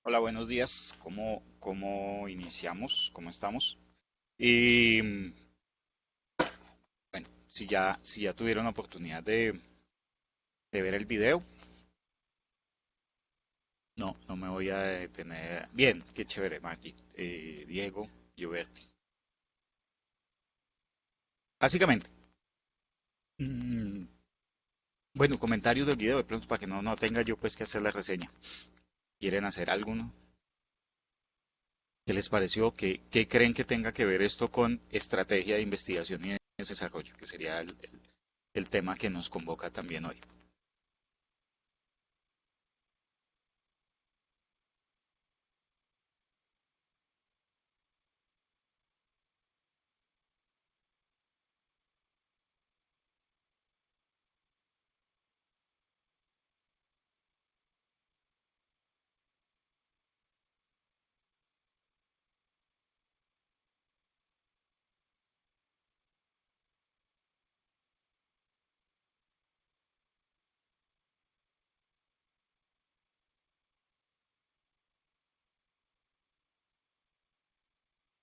Hola, buenos días. ¿Cómo iniciamos? ¿Cómo estamos? Y bueno, si ya tuvieron la oportunidad de ver el video, no me voy a detener. Bien, qué chévere, Maggi. Diego, Gioberti. Básicamente, mm, bueno, comentarios del video de pronto para que no tenga yo pues que hacer la reseña. ¿Quieren hacer alguno? ¿Qué les pareció? ¿Qué creen que tenga que ver esto con estrategia de investigación y desarrollo? Que sería el tema que nos convoca también hoy.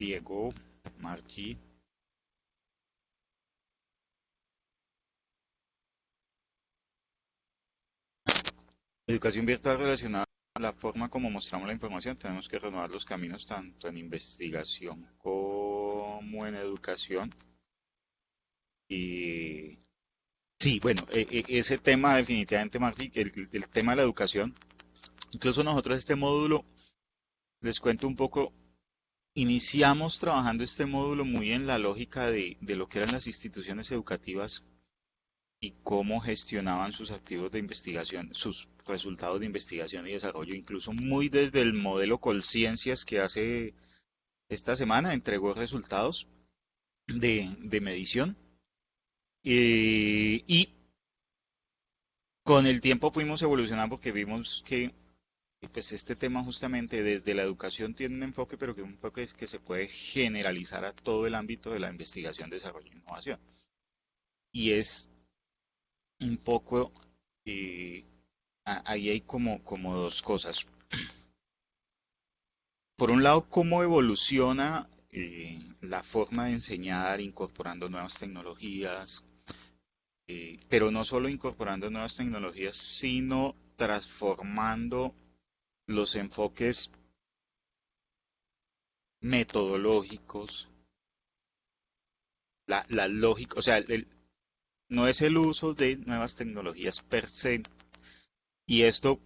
Diego, Marchi. Educación virtual relacionada a la forma como mostramos la información. Tenemos que renovar los caminos tanto en investigación como en educación. Y sí, bueno, ese tema definitivamente, Martí, el tema de la educación. Incluso nosotros este módulo, les cuento un poco, iniciamos trabajando este módulo muy en la lógica de lo que eran las instituciones educativas y cómo gestionaban sus activos de investigación, sus resultados de investigación y desarrollo, incluso muy desde el modelo Colciencias que hace esta semana entregó resultados de medición. Y con el tiempo fuimos evolucionando porque vimos que pues este tema justamente desde la educación tiene un enfoque, pero que un enfoque que se puede generalizar a todo el ámbito de la investigación, desarrollo e innovación. Y es un poco, eh, ahí hay como dos cosas. Por un lado, cómo evoluciona la forma de enseñar incorporando nuevas tecnologías, pero no solo incorporando nuevas tecnologías, sino transformando los enfoques metodológicos, la lógica, o sea, no es el uso de nuevas tecnologías per se, y esto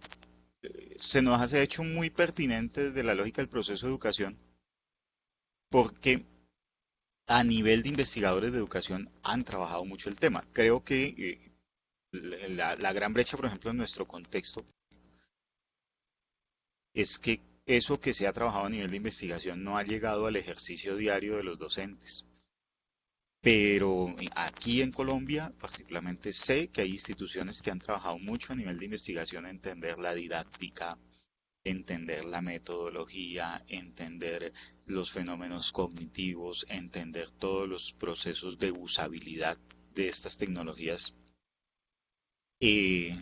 se nos hace de hecho muy pertinente desde la lógica del proceso de educación, porque a nivel de investigadores de educación han trabajado mucho el tema. Creo que la gran brecha, por ejemplo, en nuestro contexto, es que eso que se ha trabajado a nivel de investigación no ha llegado al ejercicio diario de los docentes. Pero aquí en Colombia, particularmente, sé que hay instituciones que han trabajado mucho a nivel de investigación, entender la didáctica, entender la metodología, entender los fenómenos cognitivos, entender todos los procesos de usabilidad de estas tecnologías, eh,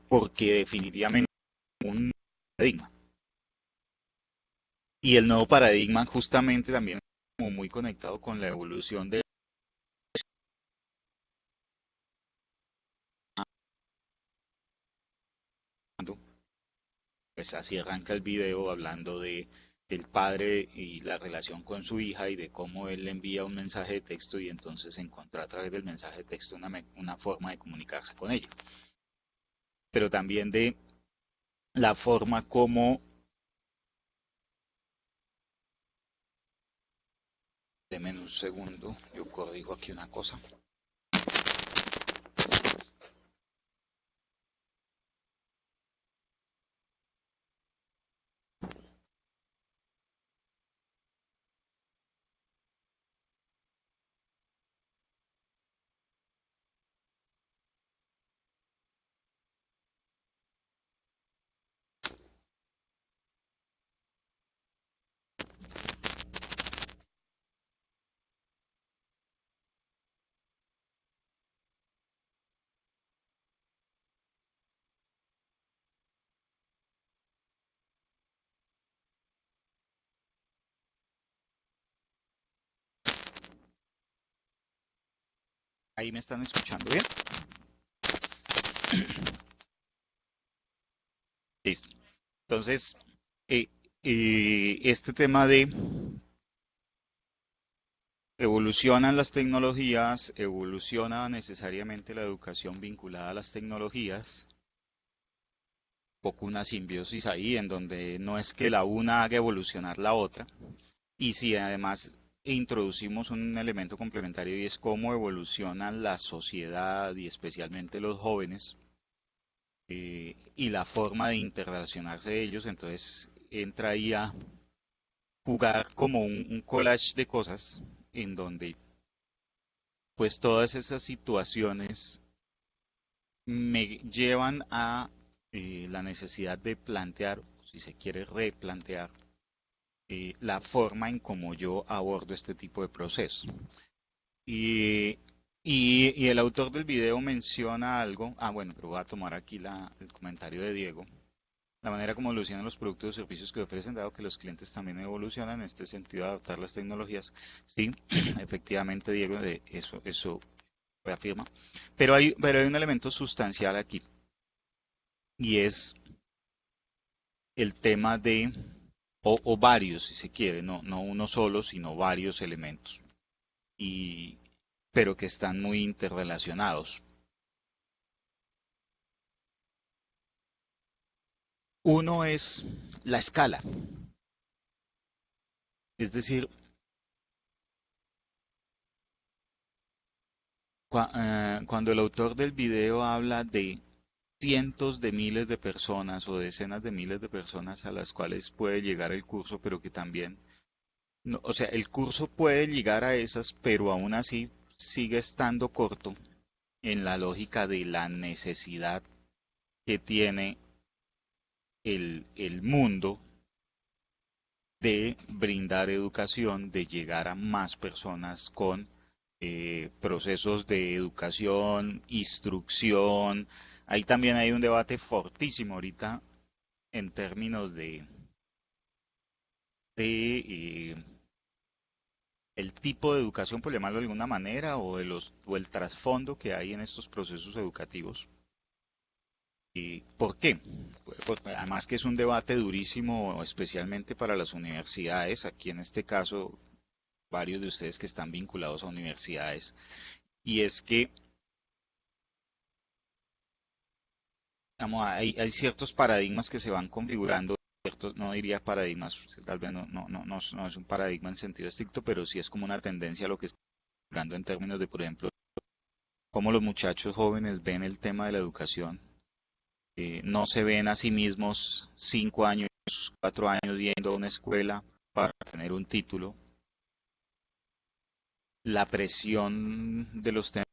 porque definitivamente un paradigma. Y el nuevo paradigma justamente también como muy conectado con la evolución de... Pues así arranca el video hablando de el padre y la relación con su hija y de cómo él le envía un mensaje de texto y entonces encuentra a través del mensaje de texto una forma de comunicarse con ella. Pero también de la forma como, deme un segundo, yo corrijo aquí una cosa. Ahí me están escuchando bien. Listo. Entonces, eh, este tema de evolucionan las tecnologías, evoluciona necesariamente la educación vinculada a las tecnologías, poco una simbiosis ahí en donde no es que la una haga evolucionar la otra, y si además introducimos un elemento complementario y es cómo evoluciona la sociedad y especialmente los jóvenes y la forma de interrelacionarse de ellos, entonces entra ahí a jugar como un collage de cosas en donde pues todas esas situaciones me llevan a la necesidad de plantear, si se quiere replantear, la forma en cómo yo abordo este tipo de procesos. Y, y el autor del video menciona algo, bueno, pero voy a tomar aquí el comentario de Diego. La manera como evolucionan los productos y servicios que ofrecen, dado que los clientes también evolucionan en este sentido de adaptar las tecnologías. Sí, efectivamente, Diego, eso reafirma. Pero hay un elemento sustancial aquí y es el tema de, o varios, si se quiere, no uno solo, sino varios elementos, y, pero que están muy interrelacionados. Uno es la escala, es decir, cuando el autor del video habla de cientos de miles de personas o decenas de miles de personas a las cuales puede llegar el curso, pero que también, o sea, el curso puede llegar a esas, pero aún así sigue estando corto en la lógica de la necesidad que tiene el mundo de brindar educación, de llegar a más personas con procesos de educación, instrucción. Ahí también hay un debate fortísimo ahorita en términos de el tipo de educación, por llamarlo de alguna manera, o el trasfondo que hay en estos procesos educativos. ¿Y por qué? Pues, además que es un debate durísimo, especialmente para las universidades, aquí en este caso varios de ustedes que están vinculados a universidades, y es que vamos, hay ciertos paradigmas que se van configurando, ciertos, no diría paradigmas, tal vez no es un paradigma en sentido estricto, pero sí es como una tendencia a lo que está configurando en términos de, por ejemplo, cómo los muchachos jóvenes ven el tema de la educación. No se ven a sí mismos 5 años, 4 años yendo a una escuela para tener un título. La presión de los temas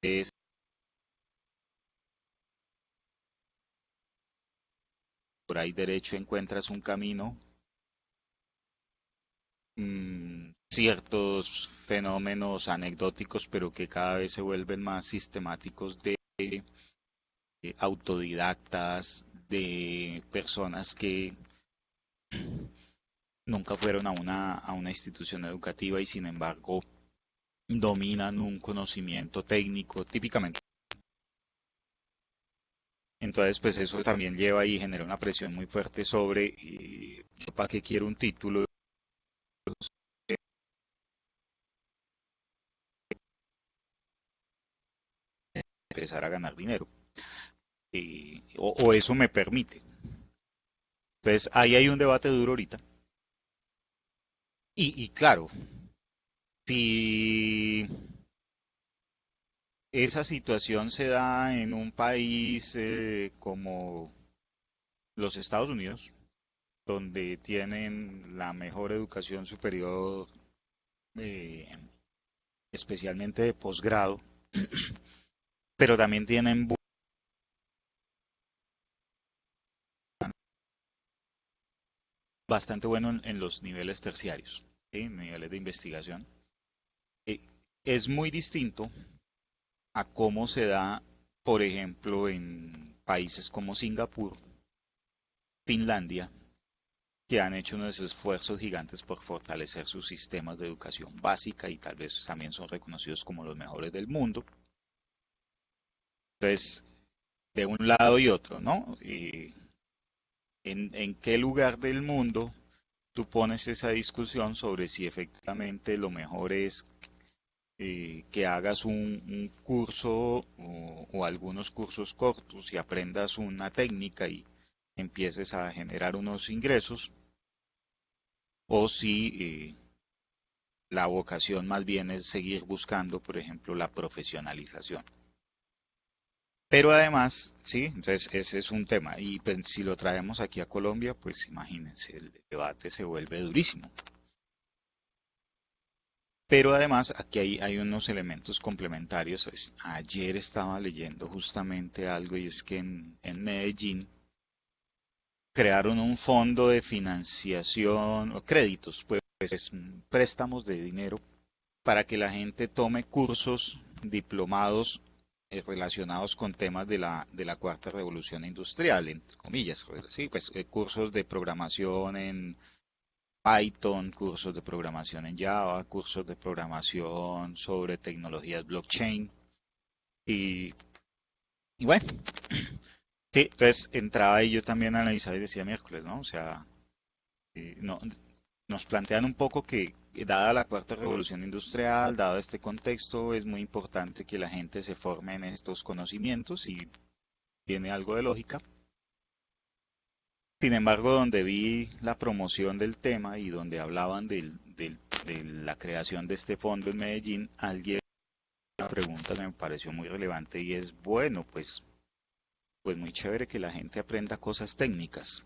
es por ahí derecho encuentras un camino, ciertos fenómenos anecdóticos, pero que cada vez se vuelven más sistemáticos de autodidactas, de personas que nunca fueron a una institución educativa y sin embargo dominan un conocimiento técnico típicamente. Entonces, pues eso también lleva y genera una presión muy fuerte sobre yo para qué quiero un título, empezar a ganar dinero. O eso me permite. Entonces, ahí hay un debate duro ahorita. Y claro, si esa situación se da en un país como los Estados Unidos, donde tienen la mejor educación superior, eh, especialmente de posgrado, pero también tienen bastante bueno en los niveles terciarios, ¿sí? En niveles de investigación. Eh, es muy distinto a cómo se da, por ejemplo, en países como Singapur, Finlandia, que han hecho unos esfuerzos gigantes por fortalecer sus sistemas de educación básica y tal vez también son reconocidos como los mejores del mundo. Entonces, de un lado y otro, ¿no? ¿En qué lugar del mundo tú pones esa discusión sobre si efectivamente lo mejor es que hagas un curso o algunos cursos cortos y aprendas una técnica y empieces a generar unos ingresos, o si la vocación más bien es seguir buscando, por ejemplo, la profesionalización? Pero además, sí, entonces ese es un tema. Y pues, si lo traemos aquí a Colombia, pues imagínense, el debate se vuelve durísimo. Pero además aquí hay unos elementos complementarios. Ayer estaba leyendo justamente algo y es que en Medellín crearon un fondo de financiación o créditos, pues préstamos de dinero para que la gente tome cursos diplomados relacionados con temas de la cuarta revolución industrial, entre comillas, pues, sí, pues cursos de programación en Python, cursos de programación en Java, cursos de programación sobre tecnologías blockchain y, y bueno, sí, entonces entraba y yo también analizaba y decía miércoles, ¿no? O sea, no, nos plantean un poco que, dada la cuarta revolución industrial, dado este contexto, es muy importante que la gente se forme en estos conocimientos y tiene algo de lógica. Sin embargo, donde vi la promoción del tema y donde hablaban de la creación de este fondo en Medellín, alguien una pregunta que me pareció muy relevante y es, bueno, pues muy chévere que la gente aprenda cosas técnicas.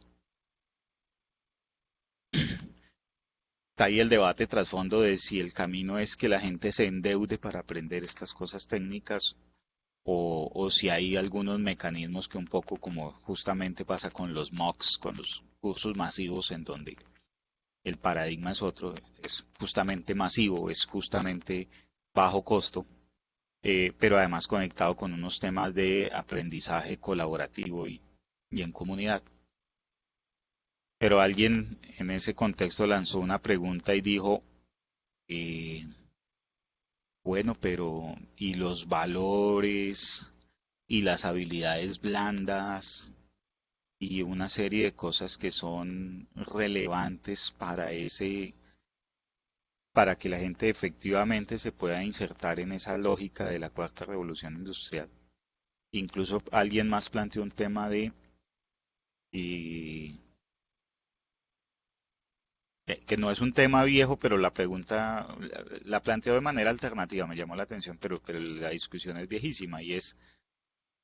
Está ahí el debate trasfondo de si el camino es que la gente se endeude para aprender estas cosas técnicas o si hay algunos mecanismos que un poco como justamente pasa con los MOOCs, con los cursos masivos en donde el paradigma es otro, es justamente masivo, es justamente bajo costo, pero además conectado con unos temas de aprendizaje colaborativo y en comunidad. Pero alguien en ese contexto lanzó una pregunta y dijo, eh, bueno, pero ¿y los valores y las habilidades blandas y una serie de cosas que son relevantes para para que la gente efectivamente se pueda insertar en esa lógica de la cuarta revolución industrial? Incluso alguien más planteó un tema de eh, que no es un tema viejo, pero la pregunta la planteó de manera alternativa, me llamó la atención, pero la discusión es viejísima y es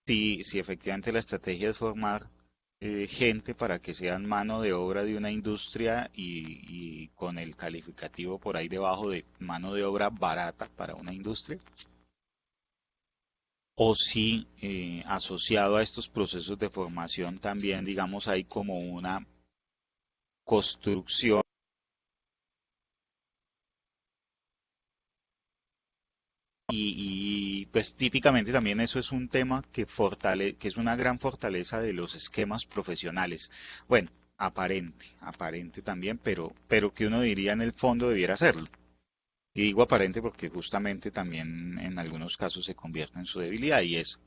si efectivamente la estrategia es formar gente para que sean mano de obra de una industria y con el calificativo por ahí debajo de mano de obra barata para una industria, o si asociado a estos procesos de formación también, digamos, hay como una construcción pues típicamente también eso es un tema que es una gran fortaleza de los esquemas profesionales. Bueno, aparente también, pero que uno diría en el fondo debiera serlo. Y digo aparente porque justamente también en algunos casos se convierte en su debilidad y es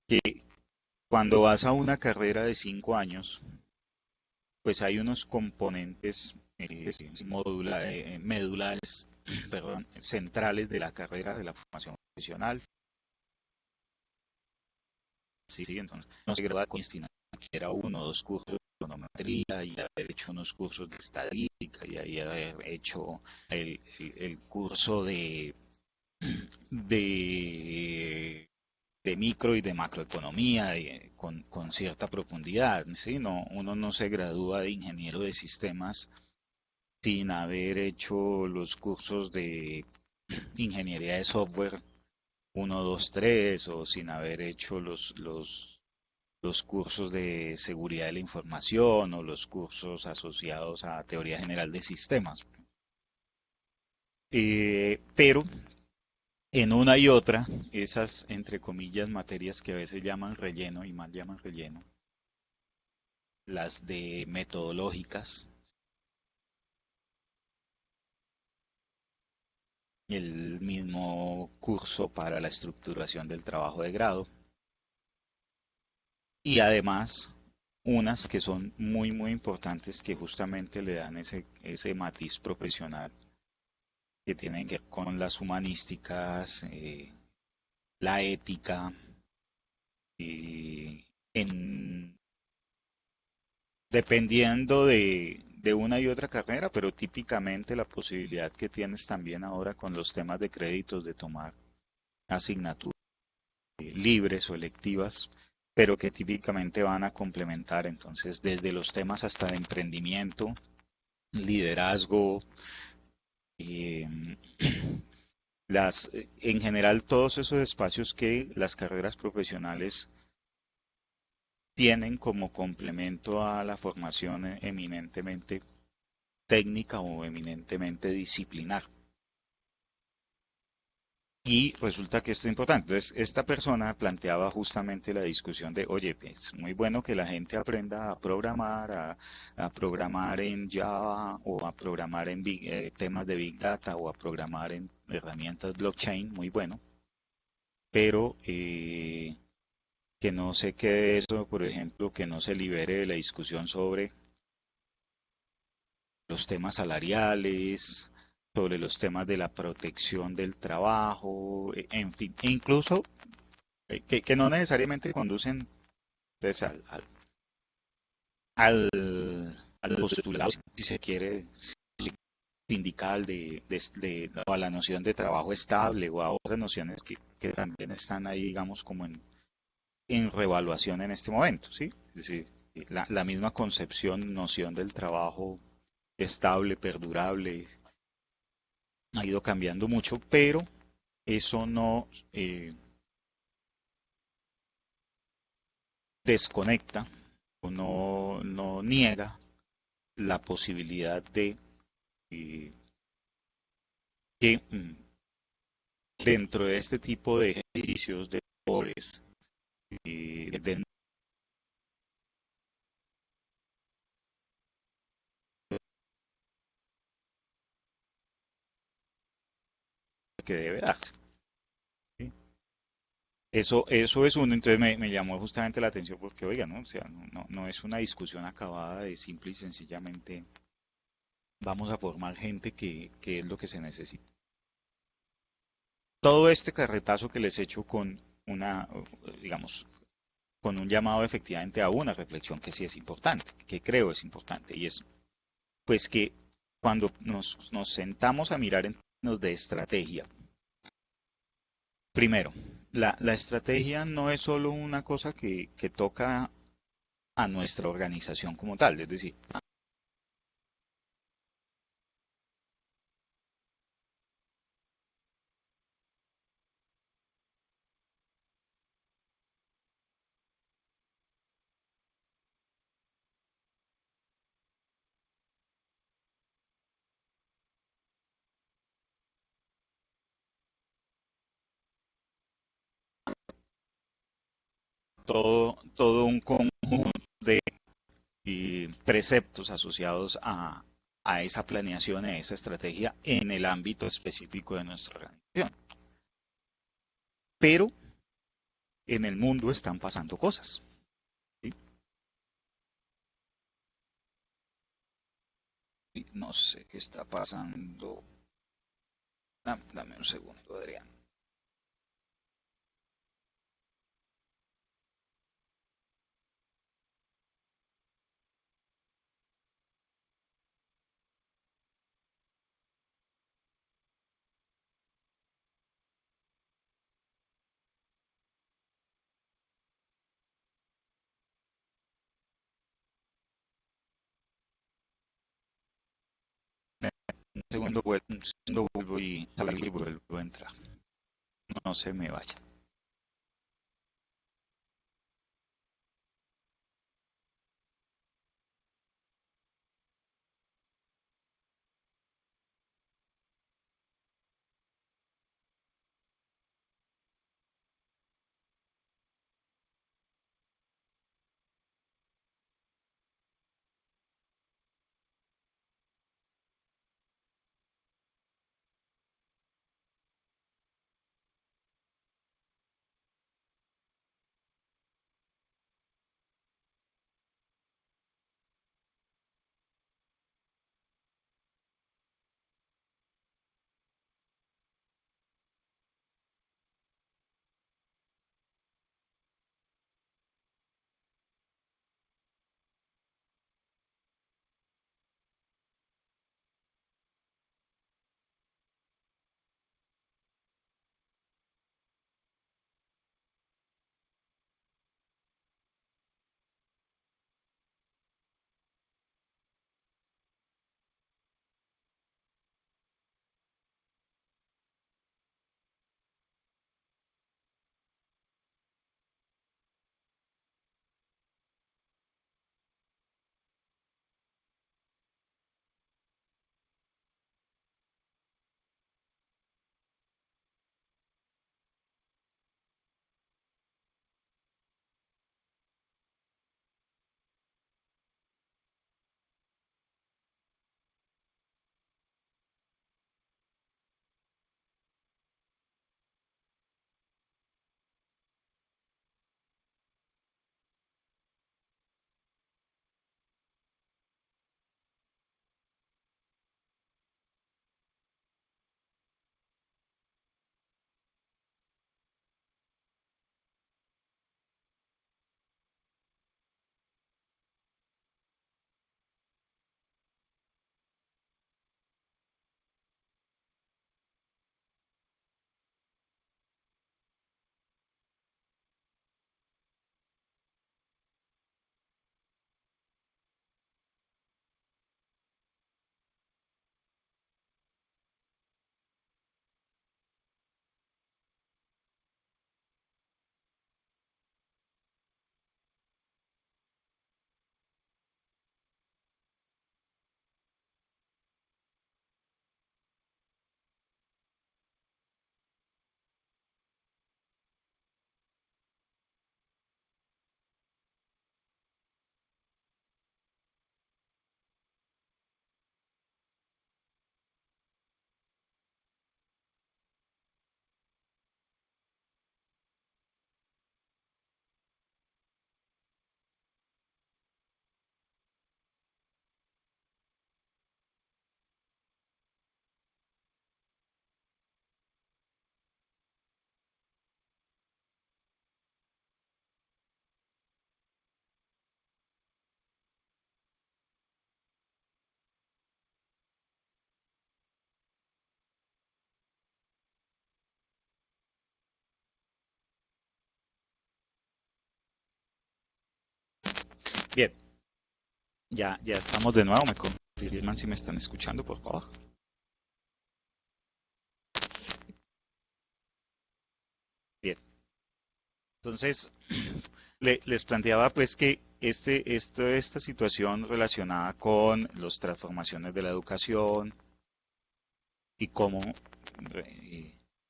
que cuando vas a una carrera de 5 años, pues hay unos componentes medulares, perdón, centrales de la carrera de la formación profesional. Sí, sí, entonces no se gradúa con era uno o dos cursos de econometría y haber hecho unos cursos de estadística y ahí haber hecho el curso de, de micro y de macroeconomía con cierta profundidad, ¿sí? No, uno no se gradúa de ingeniero de sistemas sin haber hecho los cursos de ingeniería de software uno 2 3 o sin haber hecho los cursos de seguridad de la información o los cursos asociados a teoría general de sistemas. Pero en una y otra, esas, entre comillas, materias que a veces llaman relleno y mal llaman relleno, las de metodológicas, el mismo curso para la estructuración del trabajo de grado y además unas que son muy muy importantes que justamente le dan ese matiz profesional que tienen que ver con las humanísticas, la ética, en, dependiendo de una y otra carrera, pero típicamente la posibilidad que tienes también ahora con los temas de créditos de tomar asignaturas libres o electivas, pero que típicamente van a complementar entonces desde los temas hasta de emprendimiento, liderazgo, eh, en general todos esos espacios que las carreras profesionales tienen como complemento a la formación eminentemente técnica o eminentemente disciplinar. Y resulta que esto es importante. Entonces, esta persona planteaba justamente la discusión de, oye, es muy bueno que la gente aprenda a programar en Java o a programar en temas de Big Data o a programar en herramientas blockchain, muy bueno, pero que no se quede eso, por ejemplo, que no se libere de la discusión sobre los temas salariales, sobre los temas de la protección del trabajo, en fin, e incluso que no necesariamente conducen pues, al, al postulado, si se quiere, sindical o a la noción de trabajo estable o a otras nociones que también están ahí, digamos, como en reevaluación en este momento, ¿sí? Es decir, la misma concepción, noción del trabajo estable, perdurable, ha ido cambiando mucho, pero eso no desconecta o no niega la posibilidad de eh, que dentro de este tipo de ejercicios, de labores, de que debe darse. ¿Sí? Eso es uno, entonces me llamó justamente la atención porque, oiga, ¿no? O sea, no es una discusión acabada de simple y sencillamente vamos a formar gente que es lo que se necesita. Todo este carretazo que les he hecho con una, digamos, con un llamado efectivamente a una reflexión que sí es importante, que creo es importante, y es pues que cuando nos sentamos a mirar en términos de estrategia, primero, la estrategia no es solo una cosa que toca a nuestra organización como tal, es decir, todo un conjunto de preceptos asociados a esa planeación, a esa estrategia en el ámbito específico de nuestra organización. Pero en el mundo están pasando cosas. ¿Sí? No sé qué está pasando. Dame un segundo, Adrián. Un segundo vuelvo y salgo y vuelvo a entrar. No se me vaya. Ya estamos de nuevo, me confirman si me están escuchando, por favor. Bien, entonces les planteaba pues que esta situación relacionada con las transformaciones de la educación y cómo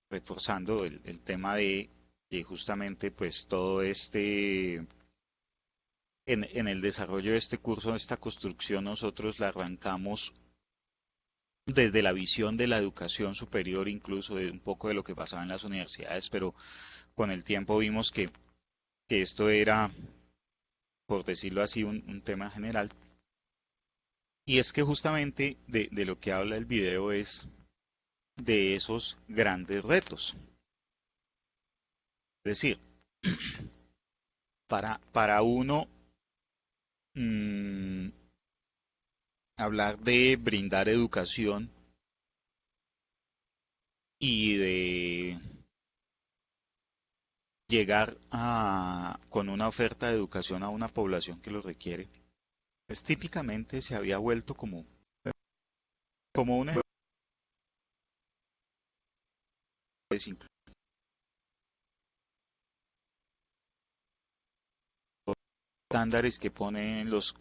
reforzando el tema de que justamente pues todo en el desarrollo de este curso, esta construcción, nosotros la arrancamos desde la visión de la educación superior, incluso de un poco de lo que pasaba en las universidades, pero con el tiempo vimos que esto era, por decirlo así, un tema general. Y es que justamente de lo que habla el video es de esos grandes retos. Es decir, para uno mmm, hablar de brindar educación y de llegar con una oferta de educación a una población que lo requiere, pues típicamente se había vuelto como un ejemplo estándares que ponen los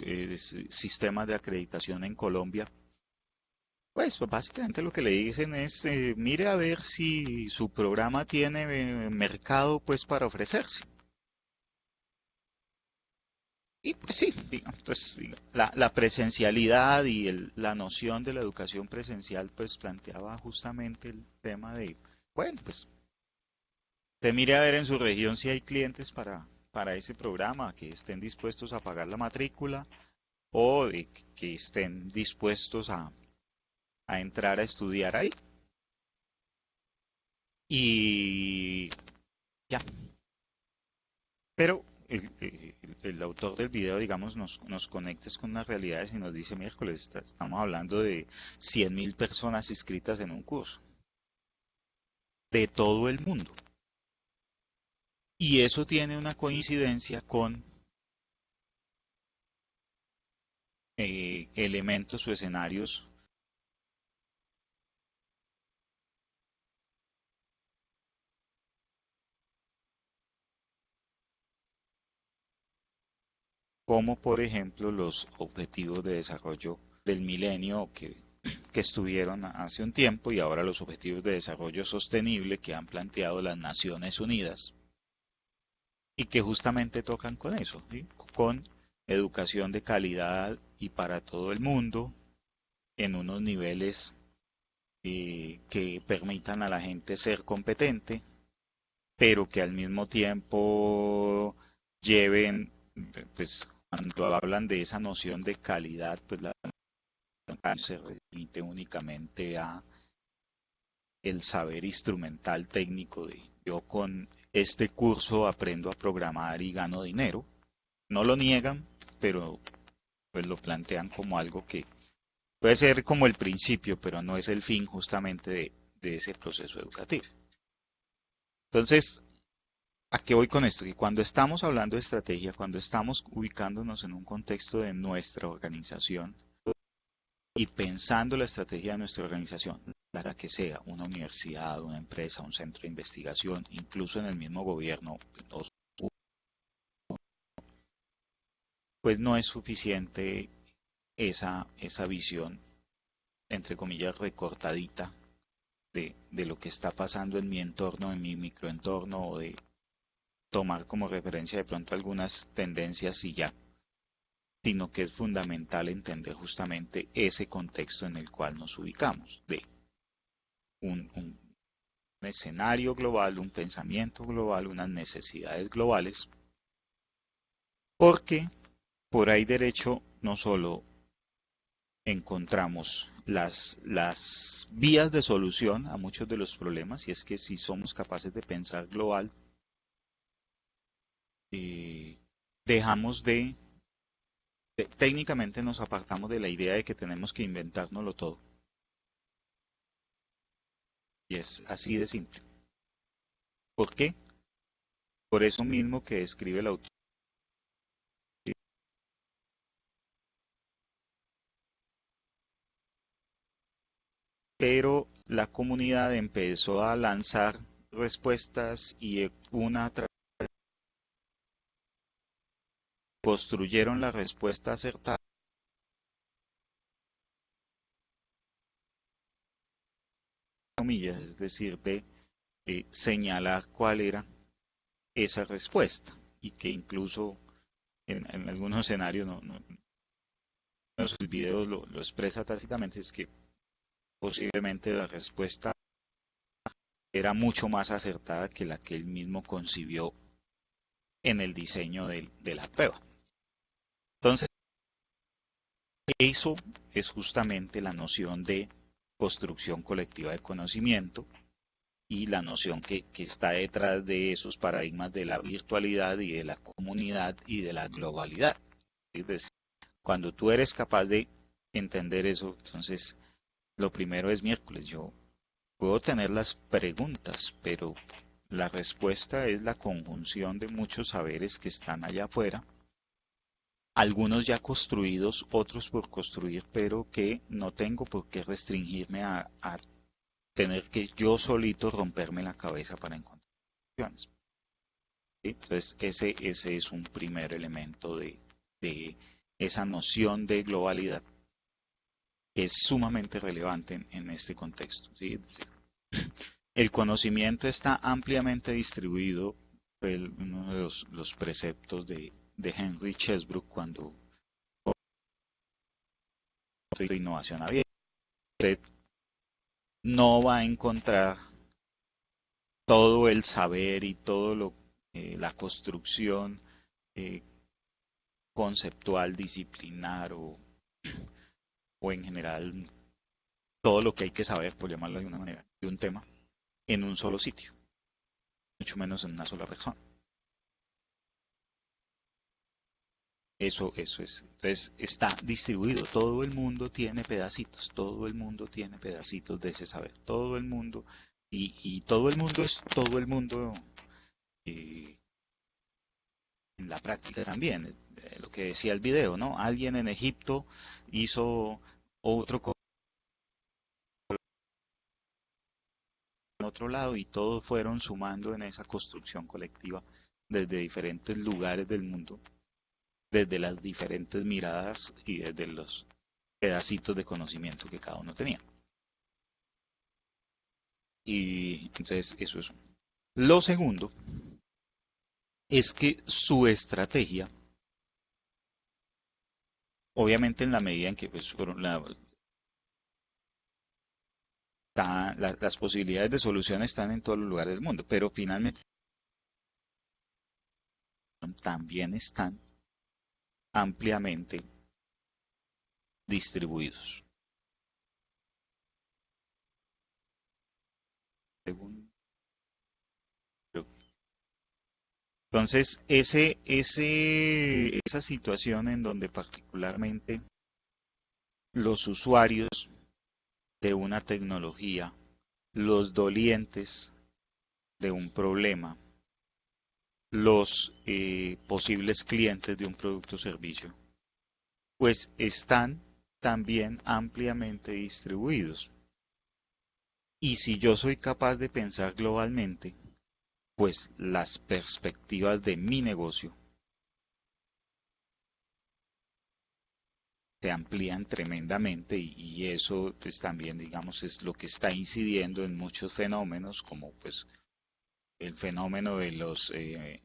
sistemas de acreditación en Colombia. Pues básicamente lo que le dicen es, mire a ver si su programa tiene mercado pues para ofrecerse. Y pues sí, pues, la presencialidad y la noción de la educación presencial pues planteaba justamente el tema de, bueno, pues usted mire a ver en su región si hay clientes para ese programa que estén dispuestos a pagar la matrícula o de que estén dispuestos a entrar a estudiar ahí. Y ya, pero el autor del video, digamos, nos conecta con unas realidades y nos dice, miércoles, estamos hablando de 100.000 personas inscritas en un curso, de todo el mundo. Y eso tiene una coincidencia con elementos o escenarios como, por ejemplo, los objetivos de desarrollo del milenio que estuvieron hace un tiempo y ahora los objetivos de desarrollo sostenible que han planteado las Naciones Unidas y que justamente tocan con eso, ¿sí? Con educación de calidad y para todo el mundo en unos niveles que permitan a la gente ser competente, pero que al mismo tiempo lleven, pues cuando hablan de esa noción de calidad, pues la se remite únicamente a el saber instrumental técnico de yo con este curso aprendo a programar y gano dinero. No lo niegan, pero pues lo plantean como algo que puede ser como el principio, pero no es el fin justamente de ese proceso educativo. Entonces, ¿a qué voy con esto? Que cuando estamos hablando de estrategia, cuando estamos ubicándonos en un contexto de nuestra organización y pensando la estrategia de nuestra organización, la que sea, una universidad, una empresa, un centro de investigación, incluso en el mismo gobierno, pues no es suficiente esa visión, entre comillas, recortadita de lo que está pasando en mi entorno, en mi microentorno, o de tomar como referencia de pronto algunas tendencias y ya, sino que es fundamental entender justamente ese contexto en el cual nos ubicamos, de un escenario global, un pensamiento global, unas necesidades globales, porque por ahí derecho no solo encontramos las vías de solución a muchos de los problemas, y es que si somos capaces de pensar global, eh, dejamos técnicamente nos apartamos de la idea de que tenemos que inventárnoslo todo. Y es así de simple. ¿Por qué? Por eso mismo que describe el autor, pero la comunidad empezó a lanzar respuestas y construyeron la respuesta acertada, comillas, es decir, de señalar cuál era esa respuesta y que incluso en algunos escenarios, el video lo expresa tácitamente, es que posiblemente la respuesta era mucho más acertada que la que él mismo concibió en el diseño de la prueba. Entonces, eso es justamente la noción de construcción colectiva de conocimiento y la noción que está detrás de esos paradigmas de la virtualidad y de la comunidad y de la globalidad. Es decir, cuando tú eres capaz de entender eso, entonces lo primero es miércoles. Yo puedo tener las preguntas, pero la respuesta es la conjunción de muchos saberes que están allá afuera, algunos ya construidos, otros por construir, pero que no tengo por qué restringirme a tener que yo solito romperme la cabeza para encontrar soluciones. ¿Sí? Entonces, ese es un primer elemento de esa noción de globalidad que es sumamente relevante en este contexto. ¿Sí? El conocimiento está ampliamente distribuido, uno de los preceptos de Henry Chesbrook cuando innovación abierta. Usted no va a encontrar todo el saber y todo la construcción eh, conceptual, disciplinar o en general todo lo que hay que saber, por llamarlo de una manera, de un tema, en un solo sitio, mucho menos en una sola persona. Eso es. Entonces está distribuido. Todo el mundo tiene pedacitos. Todo el mundo tiene pedacitos de ese saber. Todo el mundo. Y todo el mundo es todo el mundo eh, en la práctica también. Lo que decía el video, ¿no? Alguien en Egipto hizo otro en otro lado y todos fueron sumando en esa construcción colectiva desde diferentes lugares del mundo, desde las diferentes miradas y desde los pedacitos de conocimiento que cada uno tenía. Y entonces eso es. Lo segundo es que su estrategia, obviamente en la medida en que pues, las posibilidades de solución están en todos los lugares del mundo, pero finalmente también están ampliamente distribuidos. Entonces, esa situación en donde particularmente los usuarios de una tecnología, los dolientes de un problema, los posibles clientes de un producto o servicio, pues están también ampliamente distribuidos. Y si yo soy capaz de pensar globalmente, pues las perspectivas de mi negocio se amplían tremendamente y eso pues también digamos es lo que está incidiendo en muchos fenómenos como pues el fenómeno de los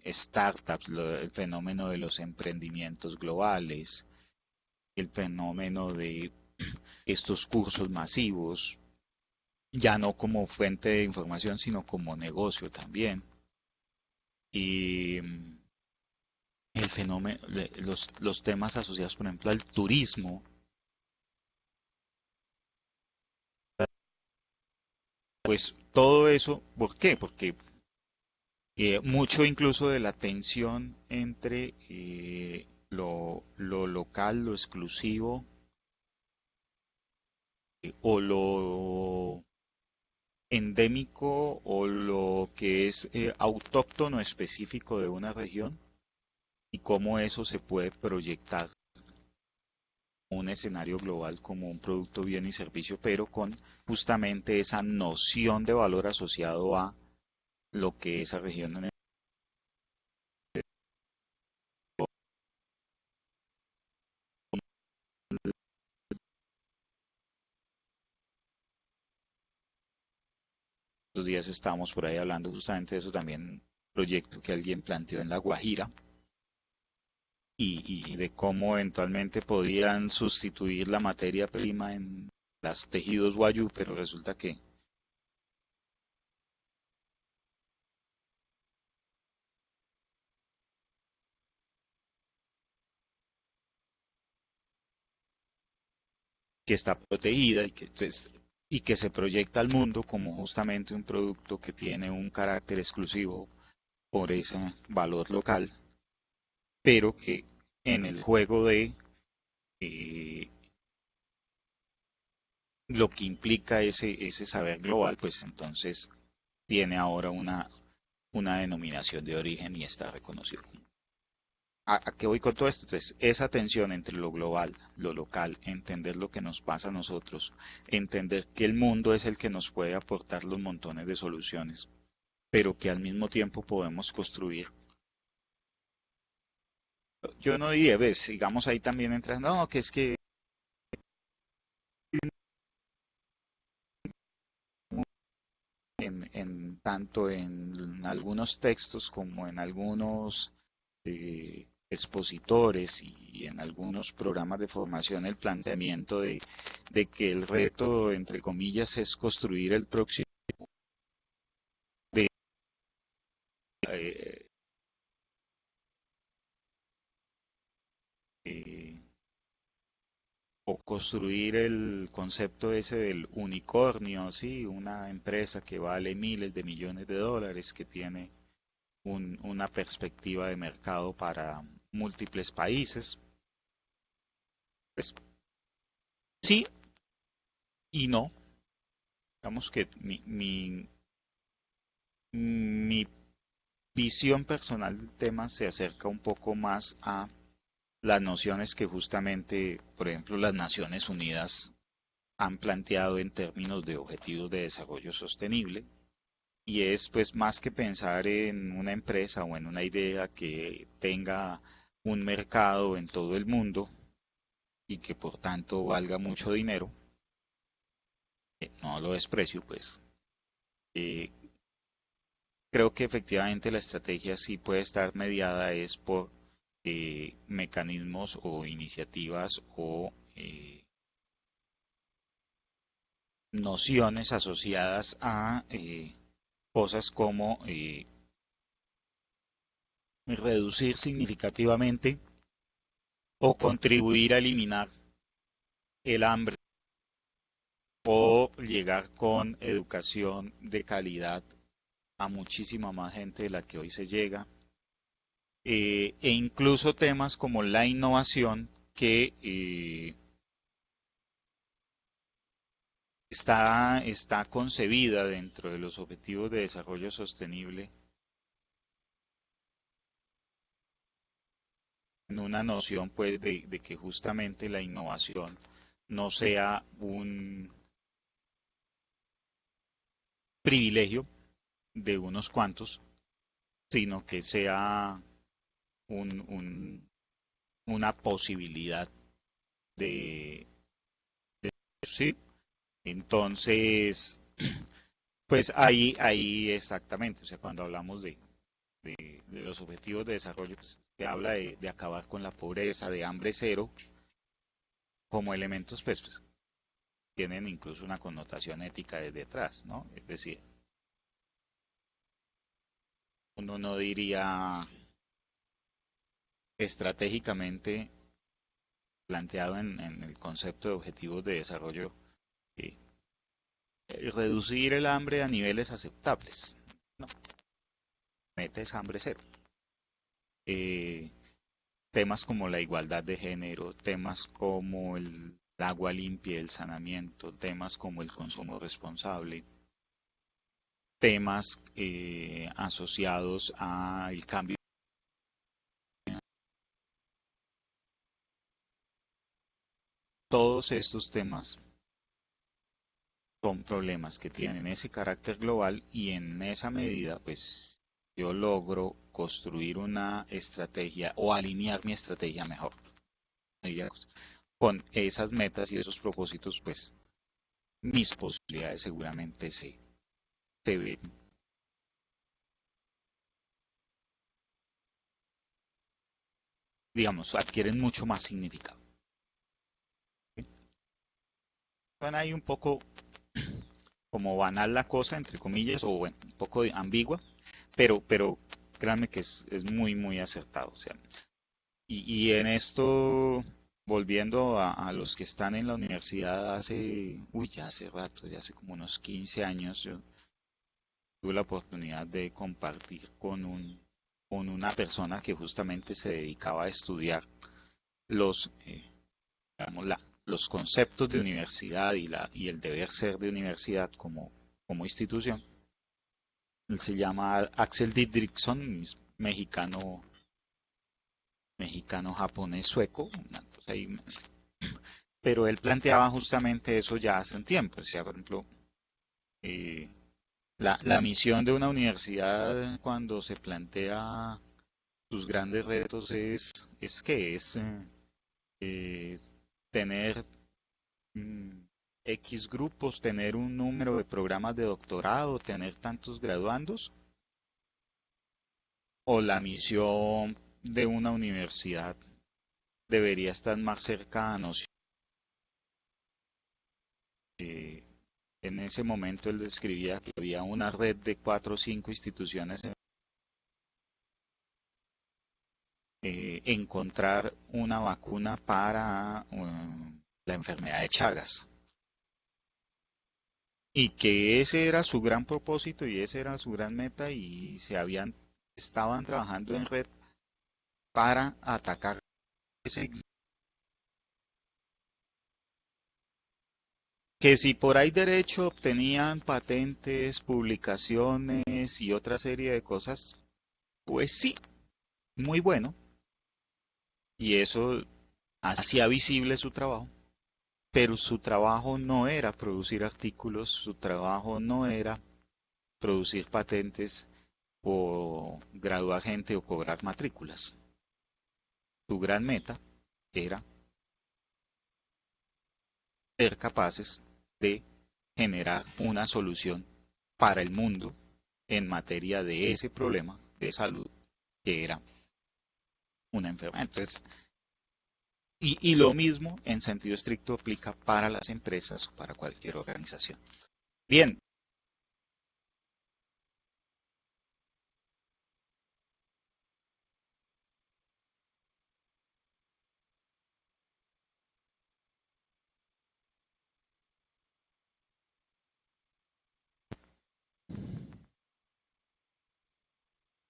startups, el fenómeno de los emprendimientos globales, el fenómeno de estos cursos masivos, ya no como fuente de información, sino como negocio también. Y el fenómeno, los temas asociados, por ejemplo, al turismo, pues todo eso, ¿por qué? Porque mucho incluso de la tensión entre lo local, lo exclusivo o lo endémico o lo que es autóctono específico de una región y cómo eso se puede proyectar un escenario global como un producto, bien y servicio, pero con justamente esa noción de valor asociado a lo que esa región en estos días estábamos por ahí hablando justamente de eso también, proyecto que alguien planteó en La Guajira y de cómo eventualmente podían sustituir la materia prima en las tejidos guayú, pero resulta que está protegida y que se proyecta al mundo como justamente un producto que tiene un carácter exclusivo por ese valor local, pero que en el juego de eh, lo que implica ese saber global, pues entonces tiene ahora una denominación de origen y está reconocido. ¿A qué voy con todo esto? Entonces, esa tensión entre lo global, lo local, entender lo que nos pasa a nosotros, entender que el mundo es el que nos puede aportar los montones de soluciones, pero que al mismo tiempo podemos construir. Yo no diría, ves, digamos ahí también entra, no, que es que tanto en algunos textos como en algunos expositores y en algunos programas de formación el planteamiento de que el reto, entre comillas, es construir el próximo de, eh, eh, o construir el concepto ese del unicornio, sí, una empresa que vale miles de millones de dólares, que tiene una perspectiva de mercado para múltiples países. Pues sí y no. Digamos que mi visión personal del tema se acerca un poco más a las nociones que justamente, por ejemplo, las Naciones Unidas han planteado en términos de objetivos de desarrollo sostenible. Y es pues más que pensar en una empresa o en una idea que tenga un mercado en todo el mundo y que por tanto valga mucho dinero, no lo desprecio, pues eh, creo que efectivamente la estrategia sí puede estar mediada es por mecanismos o iniciativas o nociones asociadas a cosas como reducir significativamente o contribuir a eliminar el hambre o llegar con educación de calidad a muchísima más gente de la que hoy se llega, e incluso temas como la innovación que está concebida dentro de los objetivos de desarrollo sostenible en una noción pues de que justamente la innovación no sea un privilegio de unos cuantos, sino que sea un, un, una posibilidad de, sí. Entonces, pues ahí exactamente, o sea, cuando hablamos de los objetivos de desarrollo, pues, se habla de acabar con la pobreza, de hambre cero, como elementos, pues, tienen incluso una connotación ética desde detrás, ¿no? Es decir, uno no diría estratégicamente planteado en el concepto de objetivos de desarrollo, eh, reducir el hambre a niveles aceptables. No, metes hambre cero. Eh, temas como la igualdad de género, temas como el agua limpia, el saneamiento, temas como el consumo responsable, temas asociados al cambio todos estos temas son problemas que tienen ese carácter global y en esa medida, pues yo logro construir una estrategia o alinear mi estrategia mejor con esas metas y esos propósitos, pues mis posibilidades seguramente se ven, digamos, adquieren mucho más significado. Van ahí un poco como banal la cosa, entre comillas, o bueno, un poco ambigua, pero créanme que es muy, muy acertado. O sea, y en esto, volviendo a los que están en la universidad hace, ya hace rato, ya hace como unos 15 años, yo tuve la oportunidad de compartir con una persona que justamente se dedicaba a estudiar los, digamos, los conceptos de universidad y el deber ser de universidad como institución. Él se llama Axel Didriksson, es mexicano, mexicano, japonés, sueco, una cosa ahí. Pero él planteaba justamente eso ya hace un tiempo. O sea, por ejemplo, eh, la misión de una universidad cuando se plantea sus grandes retos es que es eh, tener mm, X grupos, tener un número de programas de doctorado, tener tantos graduandos, o la misión de una universidad debería estar más cerca a nociones. En ese momento él describía que había una red de 4 o 5 instituciones, encontrar una vacuna para la enfermedad de Chagas. Y que ese era su gran propósito y ese era su gran meta y estaban trabajando en red para atacar ese. Que si por ahí derecho obtenían patentes, publicaciones y otra serie de cosas, pues sí, muy bueno. Y eso hacía visible su trabajo. Pero su trabajo no era producir artículos, su trabajo no era producir patentes o graduar gente o cobrar matrículas. Su gran meta era ser capaces de generar una solución para el mundo en materia de ese problema de salud que era una enfermedad. Entonces, y lo mismo en sentido estricto aplica para las empresas o para cualquier organización. Bien,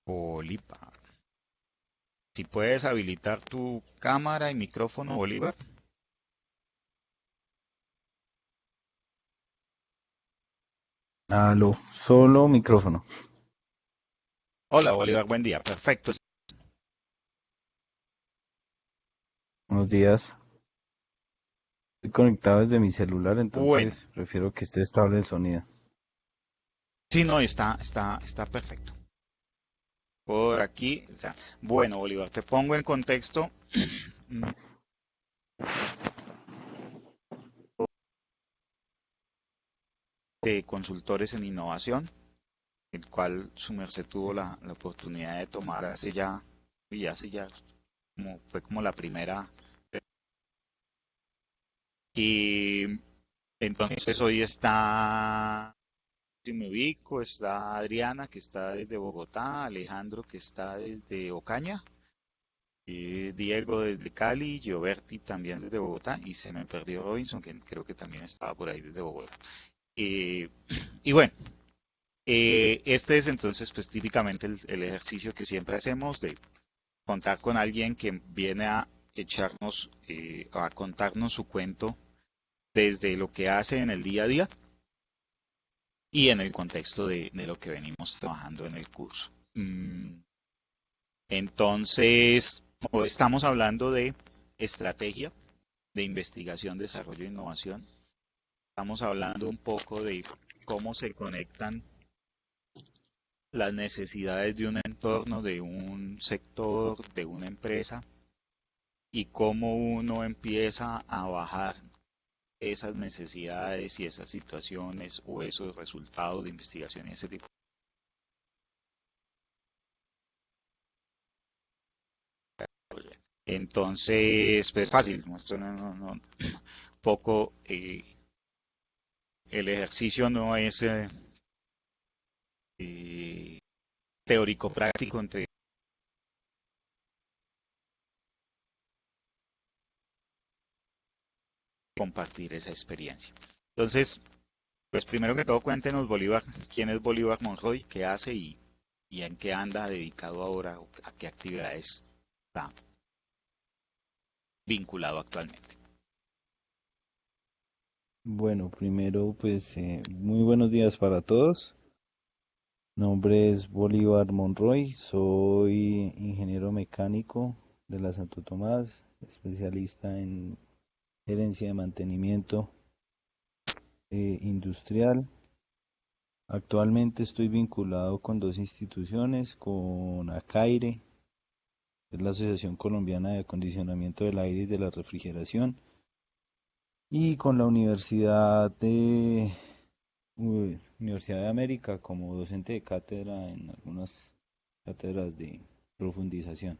Bolívar. Si puedes habilitar tu cámara y micrófono, Bolívar. Aló, solo micrófono. Hola, Bolívar, buen día. Perfecto. Buenos días. Estoy conectado desde mi celular, Bueno, entonces prefiero que esté estable el sonido. sí, no, está perfecto. Por aquí está. Bueno, Bolívar, te pongo en contexto de consultores en innovación, el cual su merced tuvo la oportunidad de tomar hace ya, fue como la primera. Y entonces hoy está, si me ubico, está Adriana, que está desde Bogotá, Alejandro, que está desde Ocaña, Diego desde Cali, Gioberti también desde Bogotá, y se me perdió Robinson, que creo que también estaba por ahí desde Bogotá. Eh, y bueno, este es entonces pues típicamente el ejercicio que siempre hacemos de contar con alguien que viene a echarnos, a contarnos su cuento desde lo que hace en el día a día y en el contexto de lo que venimos trabajando en el curso. Entonces, hoy estamos hablando de estrategia, de investigación, desarrollo e innovación. Estamos hablando un poco de cómo se conectan las necesidades de un entorno, de un sector, de una empresa, y cómo uno empieza a bajar esas necesidades y esas situaciones o esos resultados de investigación y ese tipo. Entonces, pues fácil, ¿no? Esto poco, el ejercicio no es eh, teórico-práctico entre compartir esa experiencia. Entonces, pues primero que todo cuéntenos Bolívar, quién es Bolívar Monroy, qué hace y en qué anda dedicado ahora, o a qué actividades está vinculado actualmente. Bueno, primero, pues muy buenos días para todos. Mi nombre es Bolívar Monroy, soy ingeniero mecánico de la Santo Tomás, especialista en gerencia de mantenimiento industrial. Actualmente estoy vinculado con dos instituciones, con ACAIRE, que es la Asociación Colombiana de Acondicionamiento del Aire y de la Refrigeración, y con la Universidad de América como docente de cátedra en algunas cátedras de profundización.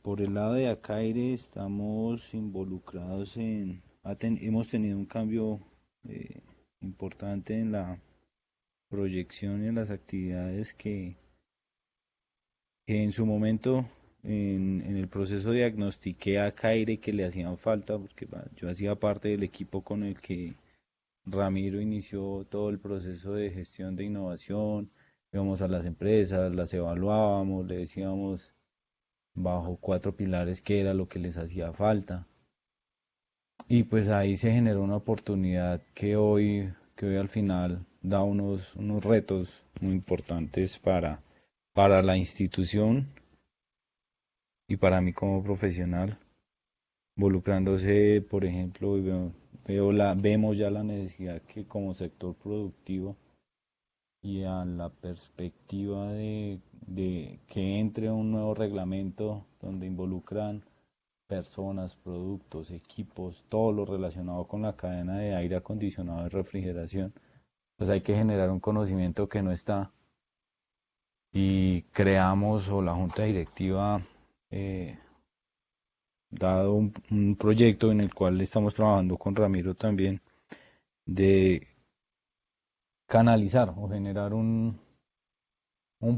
Por el lado de Acaire estamos involucrados hemos tenido un cambio eh, importante en la proyección y en las actividades que en su momento en el proceso diagnostiqué a Acaire que le hacían falta, porque yo hacía parte del equipo con el que Ramiro inició todo el proceso de gestión de innovación. Íbamos a las empresas, las evaluábamos, le decíamos bajo cuatro pilares qué era lo que les hacía falta. Y pues ahí se generó una oportunidad que hoy al final da unos retos muy importantes para la institución y para mí como profesional, involucrándose, por ejemplo, vemos ya la necesidad que como sector productivo y a la perspectiva de que entre un nuevo reglamento donde involucran personas, productos, equipos, todo lo relacionado con la cadena de aire acondicionado y refrigeración, pues hay que generar un conocimiento que no está y creamos o la junta directiva eh, dado un proyecto en el cual estamos trabajando con Ramiro también de canalizar o generar un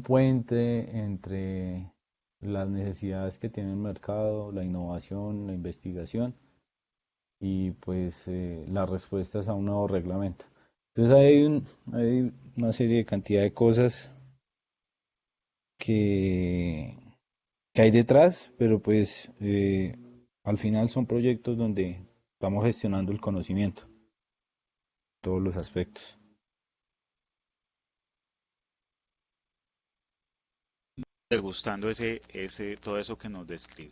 puente entre las necesidades que tiene el mercado, la innovación, la investigación y pues las respuestas a un nuevo reglamento. Entonces hay una serie de cantidad de cosas que, que hay detrás, pero pues al final son proyectos donde estamos gestionando el conocimiento, todos los aspectos. Degustando todo eso que nos describe.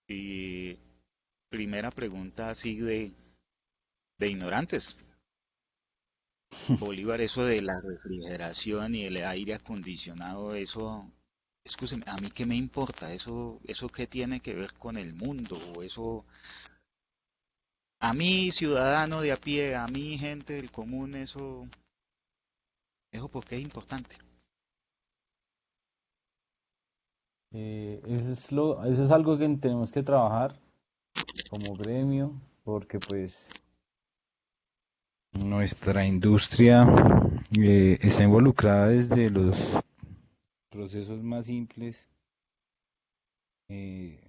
Y primera pregunta así de ignorantes. Bolívar, eso de la refrigeración y el aire acondicionado, eso, escúcheme, ¿a mí qué me importa? ¿Eso qué tiene que ver con el mundo? O eso, a mí, ciudadano de a pie, a mí, gente del común, eso ¿por qué es importante? Eso es algo que tenemos que trabajar como gremio, porque pues nuestra industria está involucrada desde los procesos más simples, eh,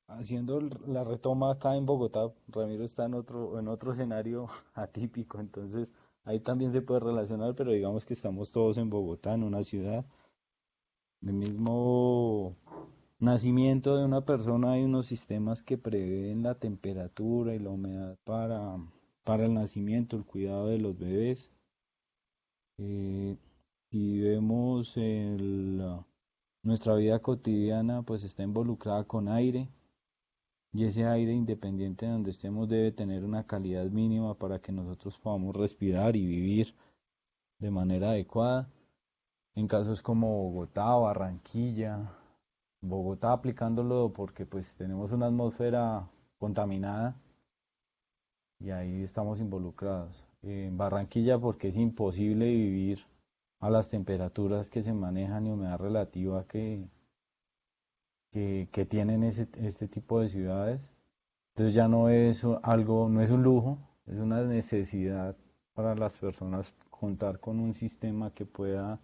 haciendo la retoma acá en Bogotá. Ramiro está en otro escenario atípico, entonces ahí también se puede relacionar, pero digamos que estamos todos en Bogotá, en una ciudad. El mismo nacimiento de una persona hay unos sistemas que prevén la temperatura y la humedad para el nacimiento, el cuidado de los bebés. Eh, si vemos nuestra vida cotidiana pues está involucrada con aire y ese aire independiente de donde estemos debe tener una calidad mínima para que nosotros podamos respirar y vivir de manera adecuada. En casos como Bogotá, Barranquilla, Bogotá aplicándolo porque pues tenemos una atmósfera contaminada y ahí estamos involucrados. En Barranquilla porque es imposible vivir a las temperaturas que se manejan y humedad relativa que tienen este tipo de ciudades. Entonces ya no es algo, no es un lujo, es una necesidad para las personas contar con un sistema que pueda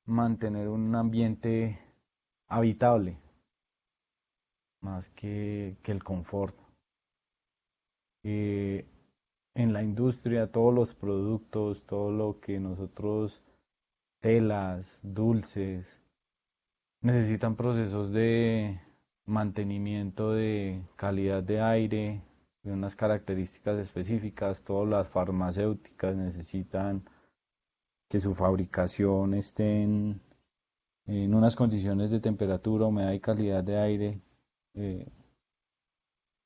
mantener un ambiente habitable más que el confort. Eh, en la industria, todos los productos, todo lo que nosotros, telas, dulces, necesitan procesos de mantenimiento de calidad de aire, de unas características específicas. Todas las farmacéuticas necesitan que su fabricación esté en unas condiciones de temperatura, humedad y calidad de aire eh,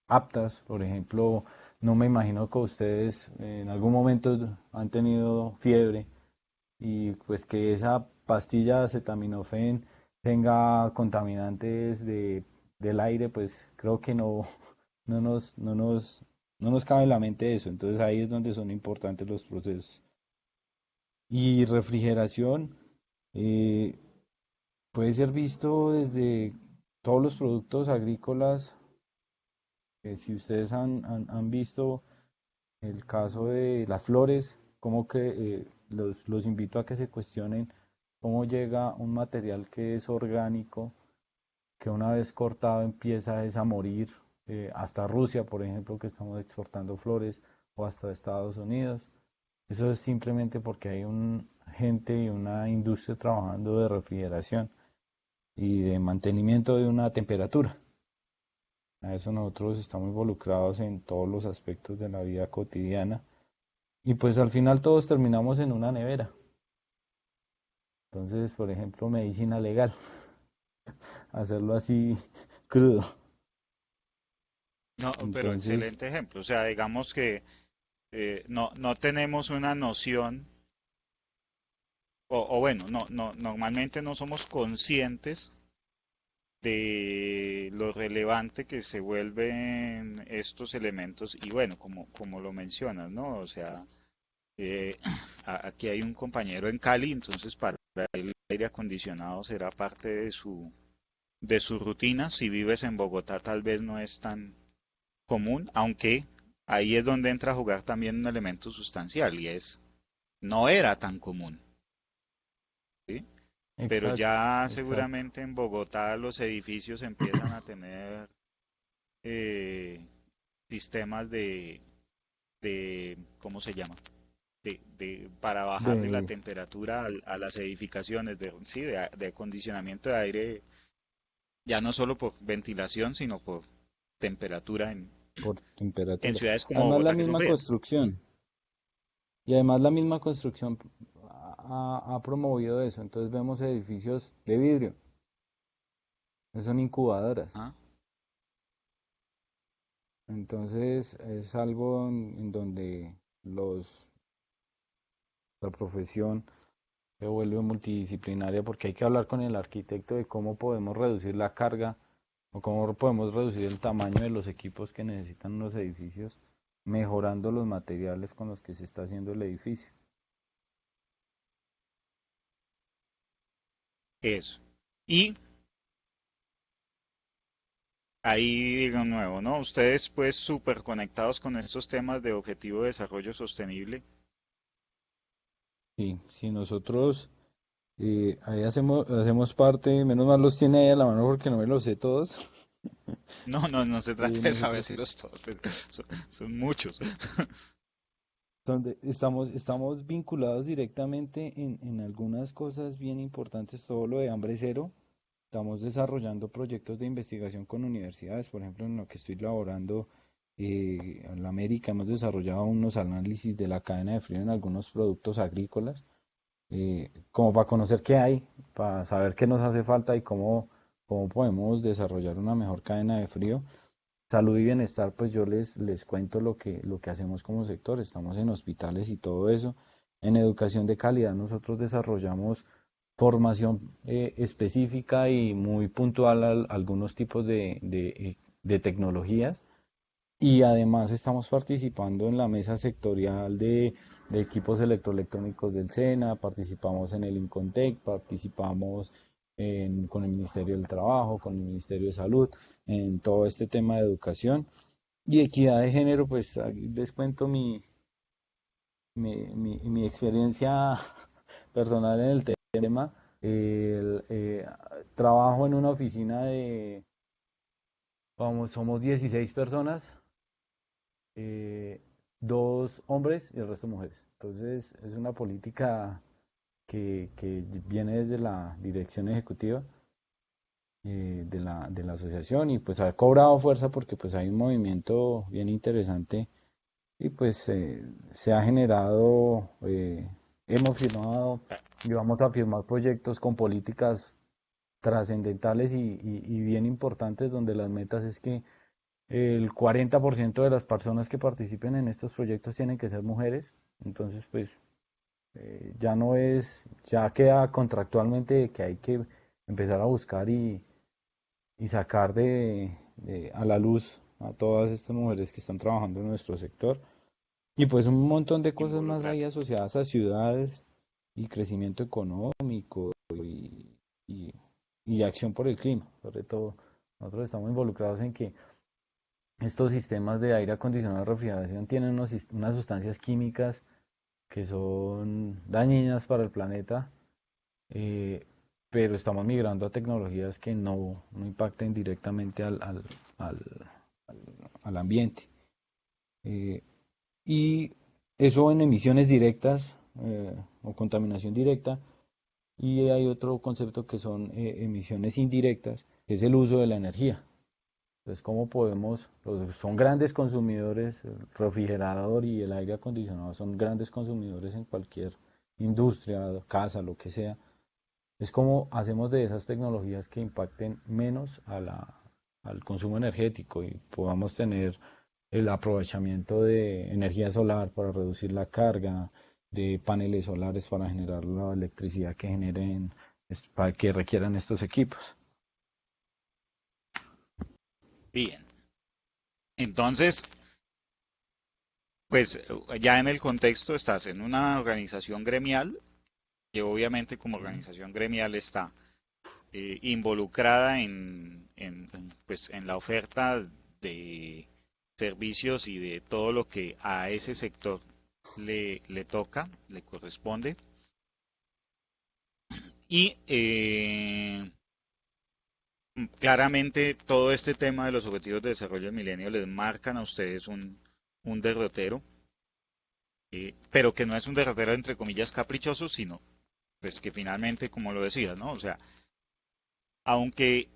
aptas. Por ejemplo, no me imagino que ustedes en algún momento han tenido fiebre y pues que esa pastilla acetaminofén tenga contaminantes del aire, pues creo que no nos, no nos, no nos cabe en la mente eso. Entonces ahí es donde son importantes los procesos. Y refrigeración eh, puede ser visto desde todos los productos agrícolas. Si ustedes han visto el caso de las flores, como que los invito a que se cuestionen cómo llega un material que es orgánico, que una vez cortado empieza a morir, hasta Rusia, por ejemplo, que estamos exportando flores, o hasta Estados Unidos. Eso es simplemente porque hay gente y una industria trabajando de refrigeración y de mantenimiento de una temperatura. A eso nosotros estamos involucrados en todos los aspectos de la vida cotidiana y pues al final todos terminamos en una nevera. Entonces, por ejemplo, medicina legal, hacerlo así crudo. No, pero Entonces, excelente ejemplo. O sea, digamos que no tenemos una noción, o bueno, normalmente no somos conscientes de lo relevante que se vuelven estos elementos. Y bueno, como lo mencionas, ¿no? O sea, eh, aquí hay un compañero en Cali, entonces para él el aire acondicionado será parte de su rutina. Si vives en Bogotá, tal vez no es tan común, aunque ahí es donde entra a jugar también un elemento sustancial y es, no era tan común, ¿sí? Pero exacto, ya exacto. seguramente en Bogotá los edificios empiezan a tener eh, sistemas ¿cómo se llama? Para bajarle la De, temperatura a las edificaciones, sí, de acondicionamiento de aire, ya no solo por ventilación, sino por temperatura por en temperatura. ciudades como Además la Bogotá que son misma frías. construcción. Y además la misma construcción ha promovido eso. Entonces vemos edificios de vidrio, que son incubadoras. ¿Ah? Entonces es algo en donde la profesión se vuelve multidisciplinaria porque hay que hablar con el arquitecto de cómo podemos reducir la carga o cómo podemos reducir el tamaño de los equipos que necesitan los edificios, mejorando los materiales con los que se está haciendo el edificio. Eso. Y ahí digo nuevo, ¿no? Ustedes pues súper conectados con estos temas de objetivo de desarrollo sostenible. Sí, si nosotros ahí hacemos parte, menos mal los tiene ahí a la mano porque no me los sé todos. No se trata de saber si Nosotros los todos, pues, son muchos. donde estamos vinculados directamente en algunas cosas bien importantes, todo lo de hambre cero. Estamos desarrollando proyectos de investigación con universidades, por ejemplo, en lo que estoy laborando en la América hemos desarrollado unos análisis de la cadena de frío en algunos productos agrícolas como para conocer qué hay, para saber qué nos hace falta y cómo podemos desarrollar una mejor cadena de frío. Salud y bienestar, pues yo les cuento lo que hacemos como sector. Estamos en hospitales y todo eso. En educación de calidad nosotros desarrollamos formación específica y muy puntual a algunos tipos de tecnologías. Y además estamos participando en la mesa sectorial de equipos electroelectrónicos del SENA, participamos en el Incontec, participamos con el Ministerio del Trabajo, con el Ministerio de Salud, en todo este tema de educación. Y equidad de género, pues aquí les cuento mi experiencia personal en el tema. El, trabajo en una oficina vamos, somos 16 personas, eh, dos hombres y el resto mujeres. Entonces es una política que viene desde la dirección ejecutiva de la asociación y pues ha cobrado fuerza porque pues hay un movimiento bien interesante y pues se ha generado, hemos firmado y vamos a firmar proyectos con políticas trascendentales y bien importantes donde las metas es que el 40% de las personas que participen en estos proyectos tienen que ser mujeres. Entonces, pues ya no es, ya queda contractualmente que hay que empezar a buscar y sacar a la luz a todas estas mujeres que están trabajando en nuestro sector. Y pues un montón de cosas más Involucrar. ahí asociadas a ciudades y crecimiento económico y, y acción por el clima, sobre todo. Nosotros estamos involucrados en que estos sistemas de aire acondicionado y refrigeración tienen unas sustancias químicas que son dañinas para el planeta, eh, pero estamos migrando a tecnologías que no impacten directamente al, al ambiente. Eh, y eso en emisiones directas o contaminación directa. Y hay otro concepto que son emisiones indirectas, que es el uso de la energía. Entonces, ¿cómo podemos? Pues, son grandes consumidores, el refrigerador y el aire acondicionado son grandes consumidores en cualquier industria, casa, lo que sea. Es como hacemos de esas tecnologías que impacten menos al consumo energético y podamos tener el aprovechamiento de energía solar para reducir la carga, de paneles solares para generar la electricidad que generen, para que requieran estos equipos. Bien. Entonces, pues ya en el contexto estás en una organización gremial que obviamente como organización gremial está involucrada pues, en la oferta de servicios y de todo lo que a ese sector le toca, le corresponde. Y claramente todo este tema de los objetivos de desarrollo del milenio les marcan a ustedes un derrotero, pero que no es un derrotero entre comillas caprichoso, sino pues que finalmente, como lo decías, ¿no? O sea, aunque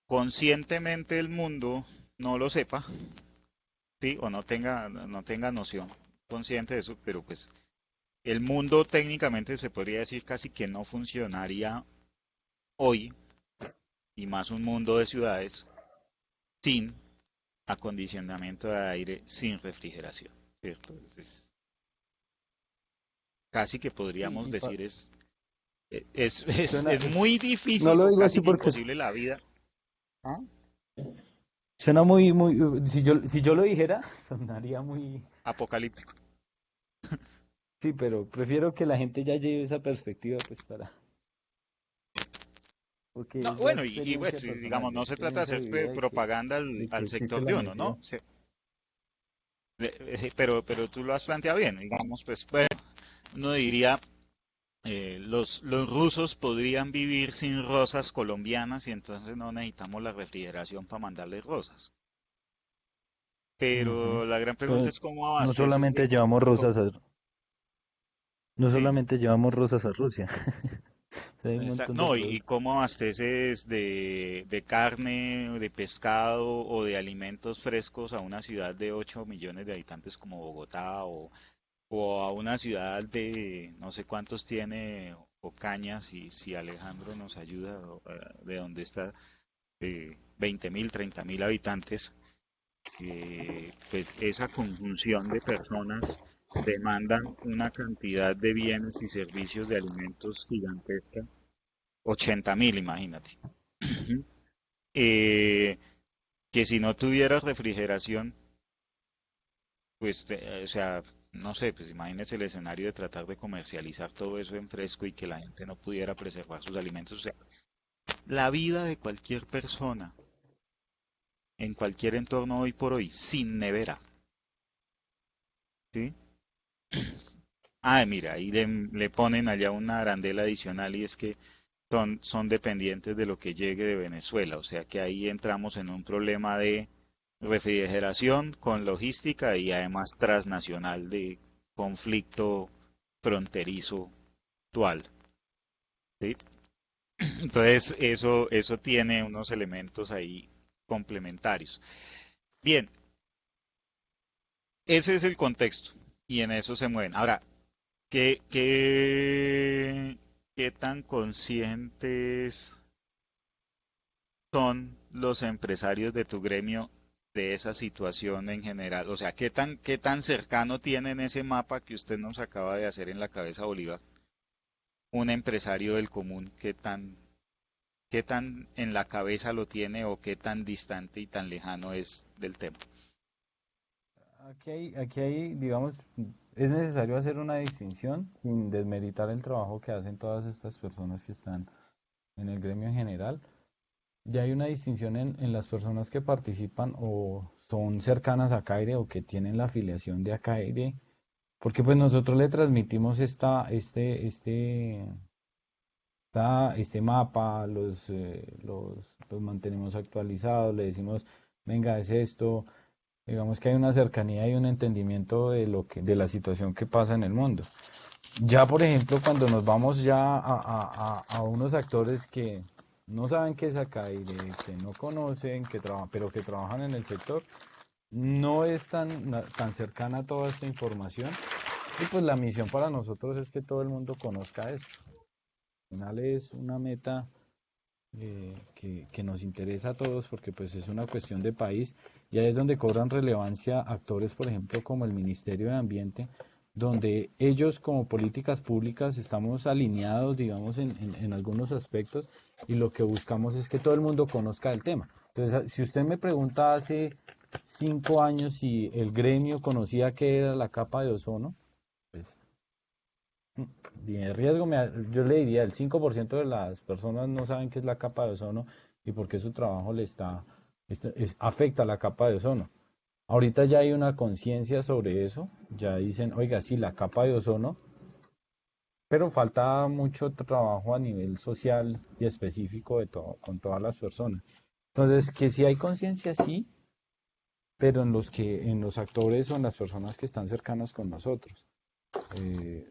conscientemente el mundo no lo sepa, ¿sí? O no tenga noción consciente de eso, pero pues el mundo técnicamente se podría decir casi que no funcionaría hoy, y más un mundo de ciudades, sin acondicionamiento de aire, sin refrigeración, ¿cierto? Entonces, casi que Sí, podríamos y decir es suena, muy no difícil lo o digo casi así que porque imposible la vida. ¿Ah? suena muy, si yo lo dijera, sonaría muy, Apocalíptico. sí, pero prefiero que la gente ya lleve esa perspectiva, pues porque No, es la bueno, y pues, experiencia sí, digamos, personal, no es se trata de experiencia hacer vivida propaganda de que al existe sector la de uno, necesidad. ¿no? Pero tú lo has planteado bien, digamos, pues, bueno, uno diría, los rusos podrían vivir sin rosas colombianas y entonces no necesitamos la refrigeración para mandarles rosas. Ujú. Pero la gran pregunta Pero es cómo no abasteces solamente llevamos rosas no sí, solamente llevamos rosas a Rusia, hay un montón de no, y productos. cómo abasteces de carne, de pescado o de alimentos frescos a una ciudad de 8 millones de habitantes como Bogotá o a una ciudad de no sé cuántos tiene Ocaña, si Alejandro nos ayuda, de donde está, 20.000, 30.000 habitantes, pues esa conjunción de personas demandan una cantidad de bienes y servicios de alimentos gigantesca, 80.000, imagínate. Eh, que si no tuvieras refrigeración, pues, o sea, no sé, pues imagínese el escenario de tratar de comercializar todo eso en fresco y que la gente no pudiera preservar sus alimentos. O sea, la vida de cualquier persona en cualquier entorno hoy por hoy, sin nevera, ¿sí? Ah, mira, ahí le ponen allá una arandela adicional y es que son dependientes de lo que llegue de Venezuela. O sea que ahí entramos en un problema de refrigeración con logística y además transnacional de conflicto fronterizo actual, ¿sí? Entonces eso tiene unos elementos ahí complementarios. Bien, ese es el contexto y en eso se mueven. Ahora, ¿qué tan conscientes son los empresarios de tu gremio de esa situación en general? O sea, ¿qué tan cercano tienen ese mapa que usted nos acaba de hacer en la cabeza, Bolívar? Un empresario del común, ¿qué tan en la cabeza lo tiene o qué tan distante y tan lejano es del tema? Aquí hay, digamos, es necesario hacer una distinción sin desmeritar el trabajo que hacen todas estas personas que están en el gremio en general. Ya hay una distinción en las personas que participan o son cercanas a Caire o que tienen la afiliación de Acaire, porque pues nosotros le transmitimos este mapa, los mantenemos actualizados, le decimos, venga, es esto, digamos que hay una cercanía y un entendimiento de la situación que pasa en el mundo. Ya, por ejemplo, cuando nos vamos ya a unos actores que no saben qué es Acaire, que no conocen, pero que trabajan en el sector, no es tan cercana toda esta información. Y pues la misión para nosotros es que todo el mundo conozca esto. Al final es una meta que nos interesa a todos porque pues es una cuestión de país y ahí es donde cobran relevancia actores, por ejemplo, como el Ministerio de Ambiente, donde ellos como políticas públicas estamos alineados, digamos, en algunos aspectos y lo que buscamos es que todo el mundo conozca el tema. Entonces, si usted me pregunta hace 5 años si el gremio conocía qué era la capa de ozono, pues de riesgo, yo le diría el 5% de las personas no saben qué es la capa de ozono y por qué su trabajo afecta a la capa de ozono. Ahorita ya hay una conciencia sobre eso, ya dicen, oiga, sí, la capa de ozono, pero falta mucho trabajo a nivel social y específico con todas las personas. Entonces, que si hay conciencia, sí, pero en los actores o en las personas que están cercanas con nosotros. Eh,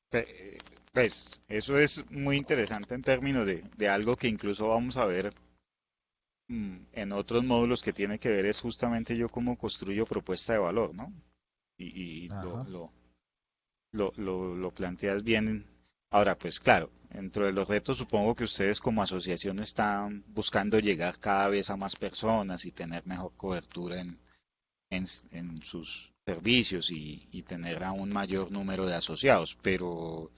Pe- Pues eso es muy interesante en términos de algo que incluso vamos a ver en otros módulos que tiene que ver es justamente yo cómo construyo propuesta de valor, ¿no? Y ajá. lo planteas bien. Ahora, pues claro, dentro de los retos supongo que ustedes como asociación están buscando llegar cada vez a más personas y tener mejor cobertura en sus servicios y tener a un mayor número de asociados, pero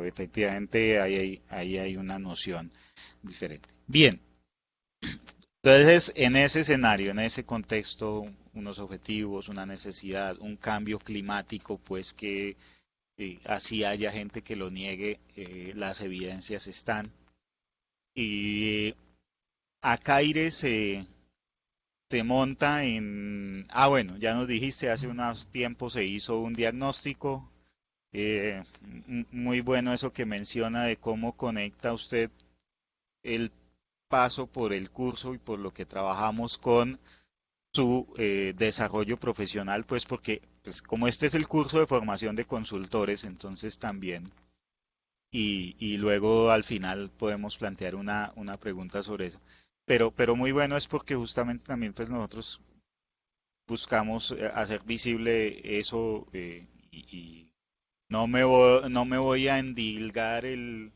efectivamente ahí hay una noción diferente. Bien, entonces en ese escenario, en ese contexto, unos objetivos, una necesidad, un cambio climático, pues que así haya gente que lo niegue, las evidencias están. Y Acaire se monta bueno, ya nos dijiste, hace unos tiempos se hizo un diagnóstico. Muy bueno eso que menciona de cómo conecta usted el paso por el curso y por lo que trabajamos con su desarrollo profesional, pues porque pues como este es el curso de formación de consultores, entonces también, y luego al final podemos plantear una pregunta sobre eso. Pero muy bueno es porque justamente también pues nosotros buscamos hacer visible eso y no me voy a endilgar el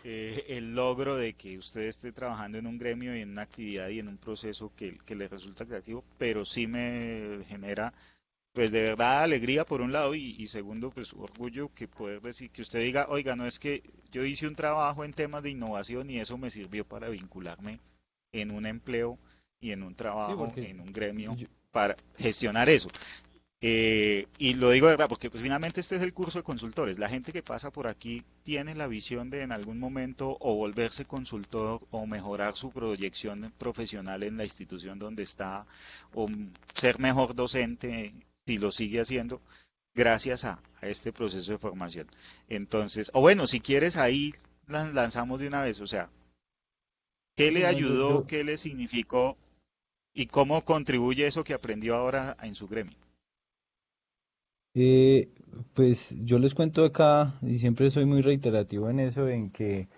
logro de que usted esté trabajando en un gremio y en una actividad y en un proceso que le resulta creativo, pero sí me genera pues de verdad alegría por un lado y segundo pues orgullo que poder decir que usted diga, oiga, no es que yo hice un trabajo en temas de innovación y eso me sirvió para vincularme en un empleo y en un Sí, trabajo, porque en un gremio yo- para gestionar eso. Y lo digo de verdad, porque pues finalmente este es el curso de consultores. La gente que pasa por aquí tiene la visión de en algún momento o volverse consultor o mejorar su proyección profesional en la institución donde está o ser mejor docente si lo sigue haciendo gracias a este proceso de formación. Entonces, o bueno, si quieres ahí lanzamos de una vez, o sea, ¿qué sí, le no, ayudó, qué le significó y cómo contribuye eso que aprendió ahora en su gremio? eh, pues yo les cuento acá y siempre soy muy reiterativo en eso, en que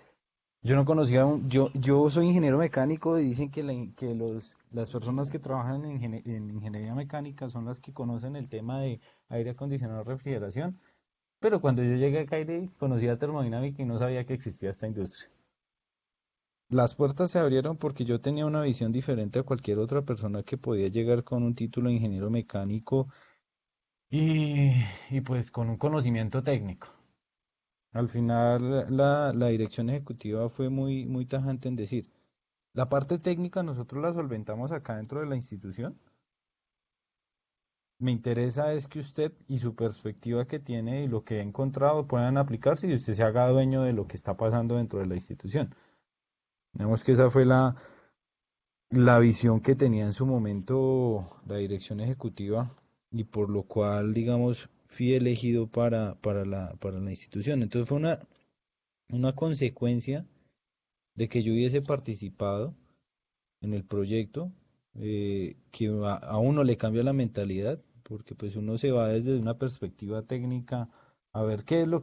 yo no conocía, yo soy ingeniero mecánico y dicen que, las personas que trabajan en ingeniería mecánica son las que conocen el tema de aire acondicionado, refrigeración, pero cuando yo llegué acá conocía termodinámica y no sabía que existía esta industria. Las puertas se abrieron porque yo tenía una visión diferente a cualquier otra persona que podía llegar con un título de ingeniero mecánico y, y pues con un conocimiento técnico. Al final la dirección ejecutiva fue muy tajante en decir, la parte técnica nosotros la solventamos acá dentro de la institución. Me interesa es que usted y su perspectiva que tiene y lo que ha encontrado puedan aplicarse y usted se haga dueño de lo que está pasando dentro de la institución. Vemos que esa fue la visión que tenía en su momento la dirección ejecutiva y por lo cual, digamos, fui elegido para la institución. Entonces fue una consecuencia de que yo hubiese participado en el proyecto, que a uno le cambia la mentalidad, porque pues uno se va desde una perspectiva técnica a ver qué es lo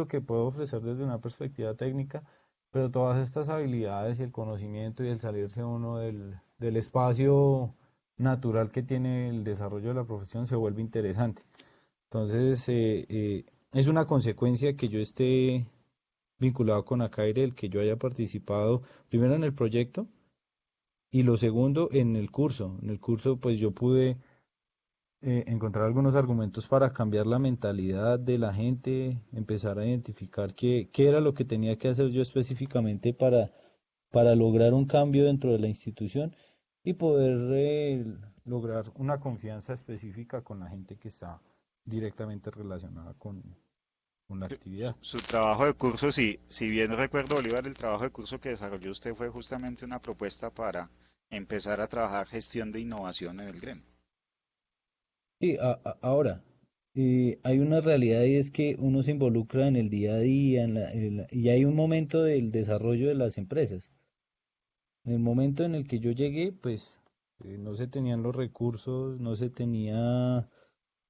que puedo ofrecer desde una perspectiva técnica, pero todas estas habilidades y el conocimiento y el salirse uno del espacio natural que tiene el desarrollo de la profesión se vuelve interesante. Entonces, es una consecuencia que yo esté vinculado con Acaire, el que yo haya participado primero en el proyecto y lo segundo en el curso. En el curso pues yo pude encontrar algunos argumentos para cambiar la mentalidad de la gente, empezar a identificar qué era lo que tenía que hacer yo específicamente para lograr un cambio dentro de la institución y poder lograr una confianza específica con la gente que está directamente relacionada con la actividad. Su trabajo de curso, si bien recuerdo, Bolívar, el trabajo de curso que desarrolló usted fue justamente una propuesta para empezar a trabajar gestión de innovación en el gremio. Sí, ahora, hay una realidad y es que uno se involucra en el día a día y hay un momento del desarrollo de las empresas. En el momento en el que yo llegué, pues no se tenían los recursos, no se tenía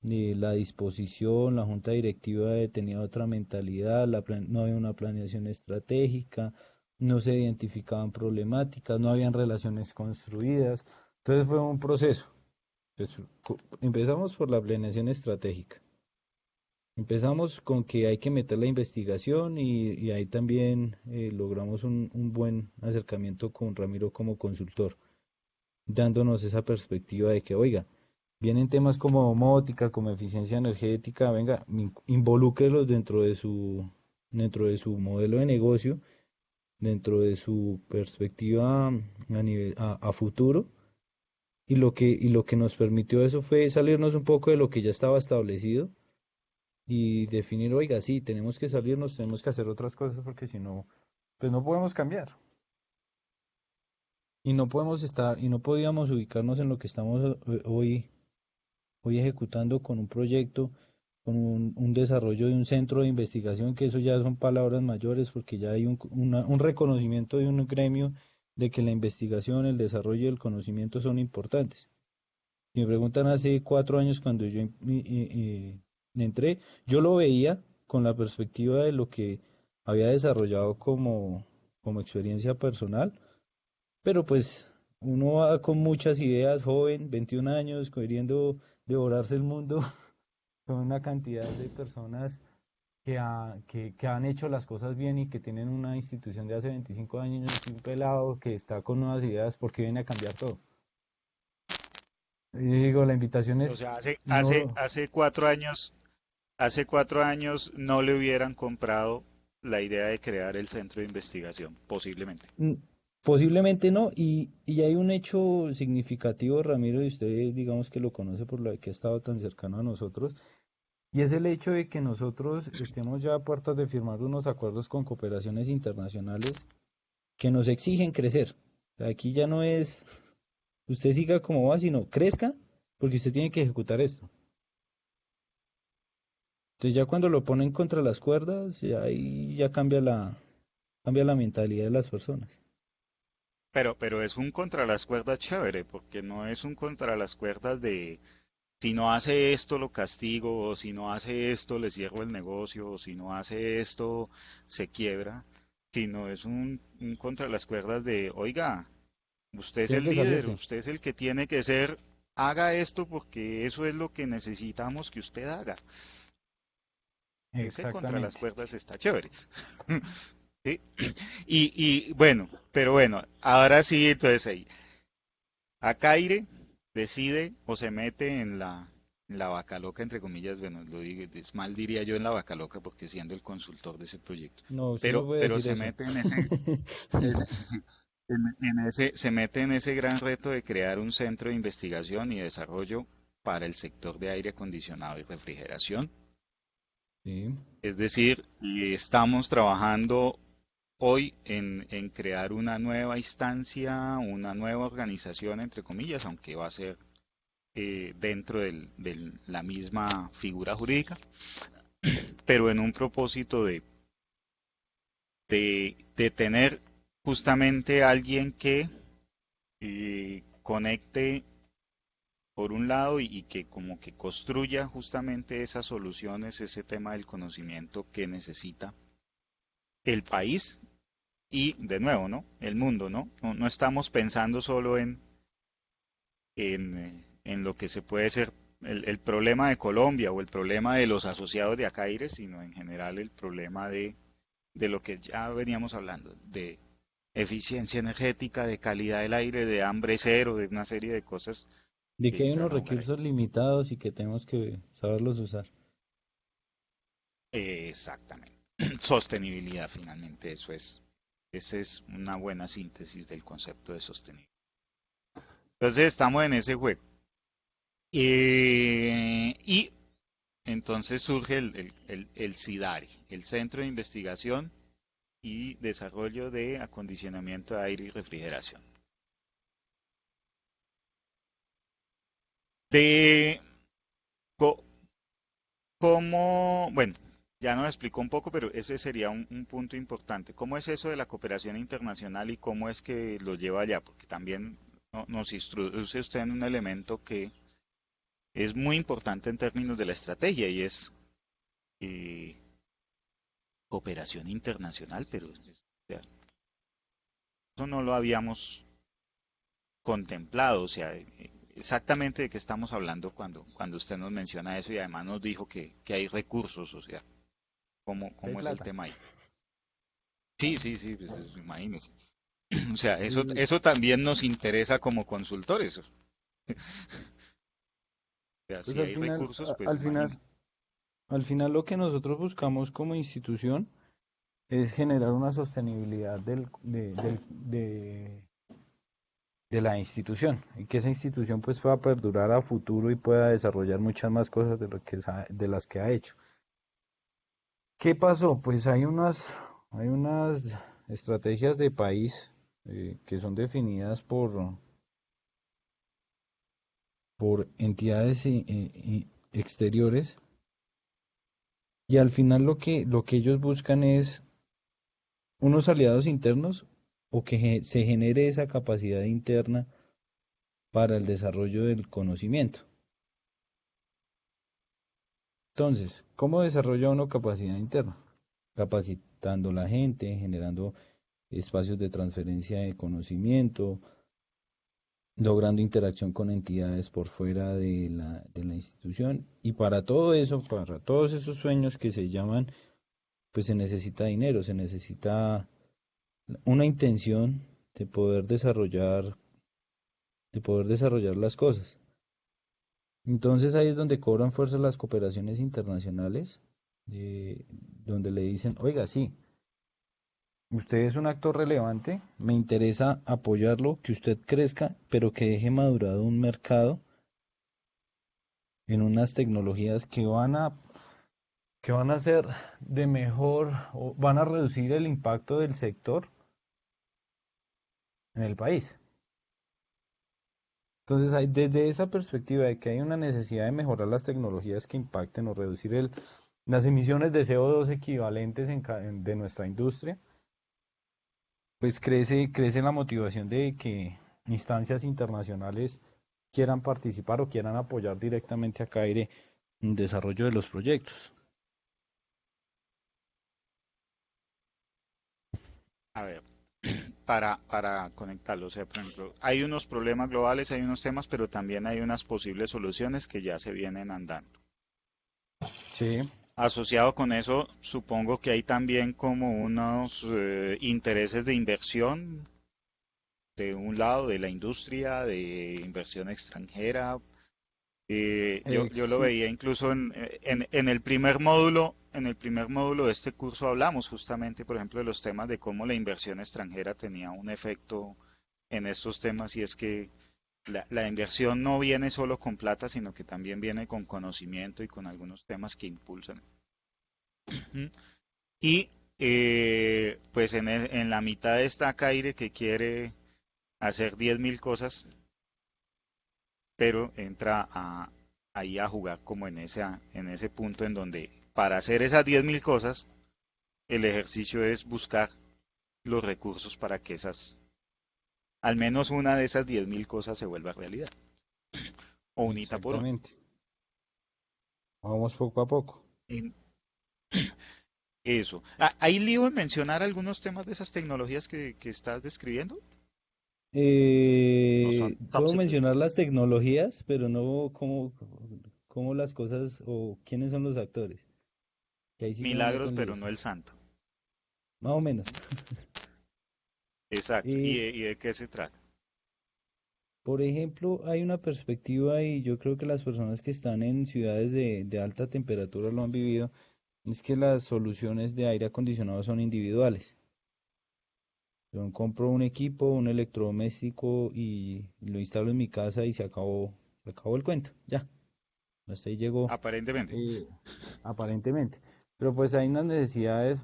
la disposición, la junta directiva tenía otra mentalidad, no había una planeación estratégica, no se identificaban problemáticas, no habían relaciones construidas. Entonces fue un proceso. Pues, empezamos por la planeación estratégica. Empezamos con que hay que meter la investigación y ahí también logramos un buen acercamiento con Ramiro como consultor, dándonos esa perspectiva de que, oiga, vienen temas como domótica, como eficiencia energética, venga, involúcrelos dentro de su modelo de negocio, dentro de su perspectiva a futuro. Y lo que nos permitió eso fue salirnos un poco de lo que ya estaba establecido y definir, oiga, sí, tenemos que salirnos, tenemos que hacer otras cosas porque si no, pues no podemos cambiar. Y no podemos estar, y no podíamos ubicarnos en lo que estamos hoy ejecutando con un proyecto, con un desarrollo de un centro de investigación, que eso ya son palabras mayores porque ya hay un reconocimiento de un gremio de que la investigación, el desarrollo y el conocimiento son importantes. Si me preguntan hace 4 años cuando yo entré, yo lo veía con la perspectiva de lo que había desarrollado como experiencia personal, pero pues uno va con muchas ideas, joven, 21 años, queriendo devorarse el mundo con una cantidad de personas que han hecho las cosas bien y que tienen una institución de hace 25 años y un pelado que está con nuevas ideas porque viene a cambiar todo. Y digo, la invitación O es, sea, no, hace 4 años no le hubieran comprado la idea de crear el centro de investigación, posiblemente. mm, posiblemente no, y hay un hecho significativo, Ramiro, y usted digamos que lo conoce por lo que ha estado tan cercano a nosotros, y es el hecho de que nosotros estemos ya a puertas de firmar unos acuerdos con cooperaciones internacionales que nos exigen crecer. O sea, aquí ya no es usted siga como va, sino crezca, porque usted tiene que ejecutar esto. Entonces ya cuando lo ponen contra las cuerdas, ya ahí ya cambia la mentalidad de las personas. Pero es un contra las cuerdas chévere, porque no es un contra las cuerdas de si no hace esto lo castigo, o si no hace esto le cierro el negocio, o si no hace esto se quiebra, sino es un contra las cuerdas de, oiga, usted es Tiene el que líder, salirse. usted es el que tiene que ser, haga esto porque eso es lo que necesitamos que usted haga. Ese contra las Exactamente. cuerdas está chévere. ¿Sí? Y bueno, pero bueno, ahora sí, entonces ahí, Acaire decide o se mete en la vaca loca, entre comillas, bueno, lo digo, es mal diría yo en la vaca loca porque siendo el consultor de ese proyecto, No, usted no puede pero decir se eso. mete en sí, se mete en ese gran reto de crear un centro de investigación y desarrollo para el sector de aire acondicionado y refrigeración. Sí, Es decir, y estamos trabajando hoy en crear una nueva instancia, una nueva organización, entre comillas, aunque va a ser dentro de la misma figura jurídica, pero en un propósito de tener justamente alguien que conecte por un lado y que como que construya justamente esas soluciones, ese tema del conocimiento que necesita el país y de nuevo, ¿no? El mundo, ¿no? No estamos pensando solo en lo que se puede ser el problema de Colombia o el problema de los asociados de Acaire, sino en general el problema de lo que ya veníamos hablando, de eficiencia energética, de calidad del aire, de hambre cero, de una serie de cosas de que que hay unos entran a jugar ahí. recursos limitados y que tenemos que saberlos usar. Exactamente. Sostenibilidad, finalmente, esa es una buena síntesis del concepto de sostenibilidad. Entonces estamos en ese juego. Y entonces surge el CIDARE, el Centro de Investigación y Desarrollo de Acondicionamiento de Aire y Refrigeración. De co- cómo, bueno, ya nos explicó un poco, pero ese sería un punto importante. ¿Cómo es eso de la cooperación internacional y cómo es que lo lleva allá? Porque también nos introduce usted en un elemento que es muy importante en términos de la estrategia y es eh, cooperación internacional, pero o sea, eso no lo habíamos contemplado, o sea, exactamente de qué estamos hablando cuando usted nos menciona eso y además nos dijo que hay recursos, o sea, Hay cómo es el plata. tema ahí. Sí, sí, sí, pues, imagínese. O sea, Sí, eso también nos interesa como consultores. O sea, pues si hay recursos, pues imagínese. al final lo que nosotros buscamos como institución es generar una sostenibilidad de la institución y que esa institución pues pueda perdurar a futuro y pueda desarrollar muchas más cosas de lo de las que ha hecho. ¿Qué pasó? Pues hay unas estrategias de país que son definidas por entidades exteriores y al final lo que ellos buscan es unos aliados internos o que se genere esa capacidad interna para el desarrollo del conocimiento. Entonces, ¿cómo desarrolla uno capacidad interna? Capacitando a la gente, generando espacios de transferencia de conocimiento, logrando interacción con entidades por fuera de la institución. Y para todo eso, para todos esos sueños que se llaman, pues se necesita dinero, se necesita una intención de poder desarrollar las cosas. Entonces ahí es donde cobran fuerza las cooperaciones internacionales, donde le dicen, oiga, sí, usted es un actor relevante, me interesa apoyarlo, que usted crezca, pero que deje madurado un mercado en unas tecnologías que van a ser de mejor, o van a reducir el impacto del sector en el país. Entonces, desde esa perspectiva de que hay una necesidad de mejorar las tecnologías que impacten o reducir las emisiones de CO2 equivalentes de nuestra industria, pues crece la motivación de que instancias internacionales quieran participar o quieran apoyar directamente a CAIRE en el desarrollo de los proyectos. A ver, para conectarlo, o sea, por ejemplo, hay unos problemas globales, hay unos temas, pero también hay unas posibles soluciones que ya se vienen andando. Sí, Asociado con eso, supongo que hay también como unos intereses de inversión de un lado, de la industria, de inversión extranjera. Yo lo sí, veía incluso en el primer módulo de este curso hablamos justamente, por ejemplo, de los temas de cómo la inversión extranjera tenía un efecto en estos temas y es que la inversión no viene solo con plata, sino que también viene con conocimiento y con algunos temas que impulsan. Y pues en la mitad está Caire que quiere hacer 10.000 cosas, pero entra ahí a jugar como en ese punto en donde para hacer esas 10.000 cosas, el ejercicio es buscar los recursos para que al menos una de esas 10.000 cosas se vuelva realidad, o unita por una. exactamente. Vamos poco a poco. En eso. ¿Hay lío en mencionar algunos temas de esas tecnologías que estás describiendo? ¿No son top Puedo secret? mencionar las tecnologías, pero no cómo las cosas o quiénes son los actores. Que ahí sí yo me meto Milagros, en pero líos. no el santo. Más o menos. Exacto. ¿Y Eh, y de qué se trata? por ejemplo, hay una perspectiva y yo creo que las personas que están en ciudades de alta temperatura lo han vivido, es que las soluciones de aire acondicionado son individuales. Yo compro un equipo, un electrodoméstico y lo instalo en mi casa y se acabó el cuento, ya. Hasta ahí llegó, Aparentemente. eh, aparentemente. Pero pues hay unas necesidades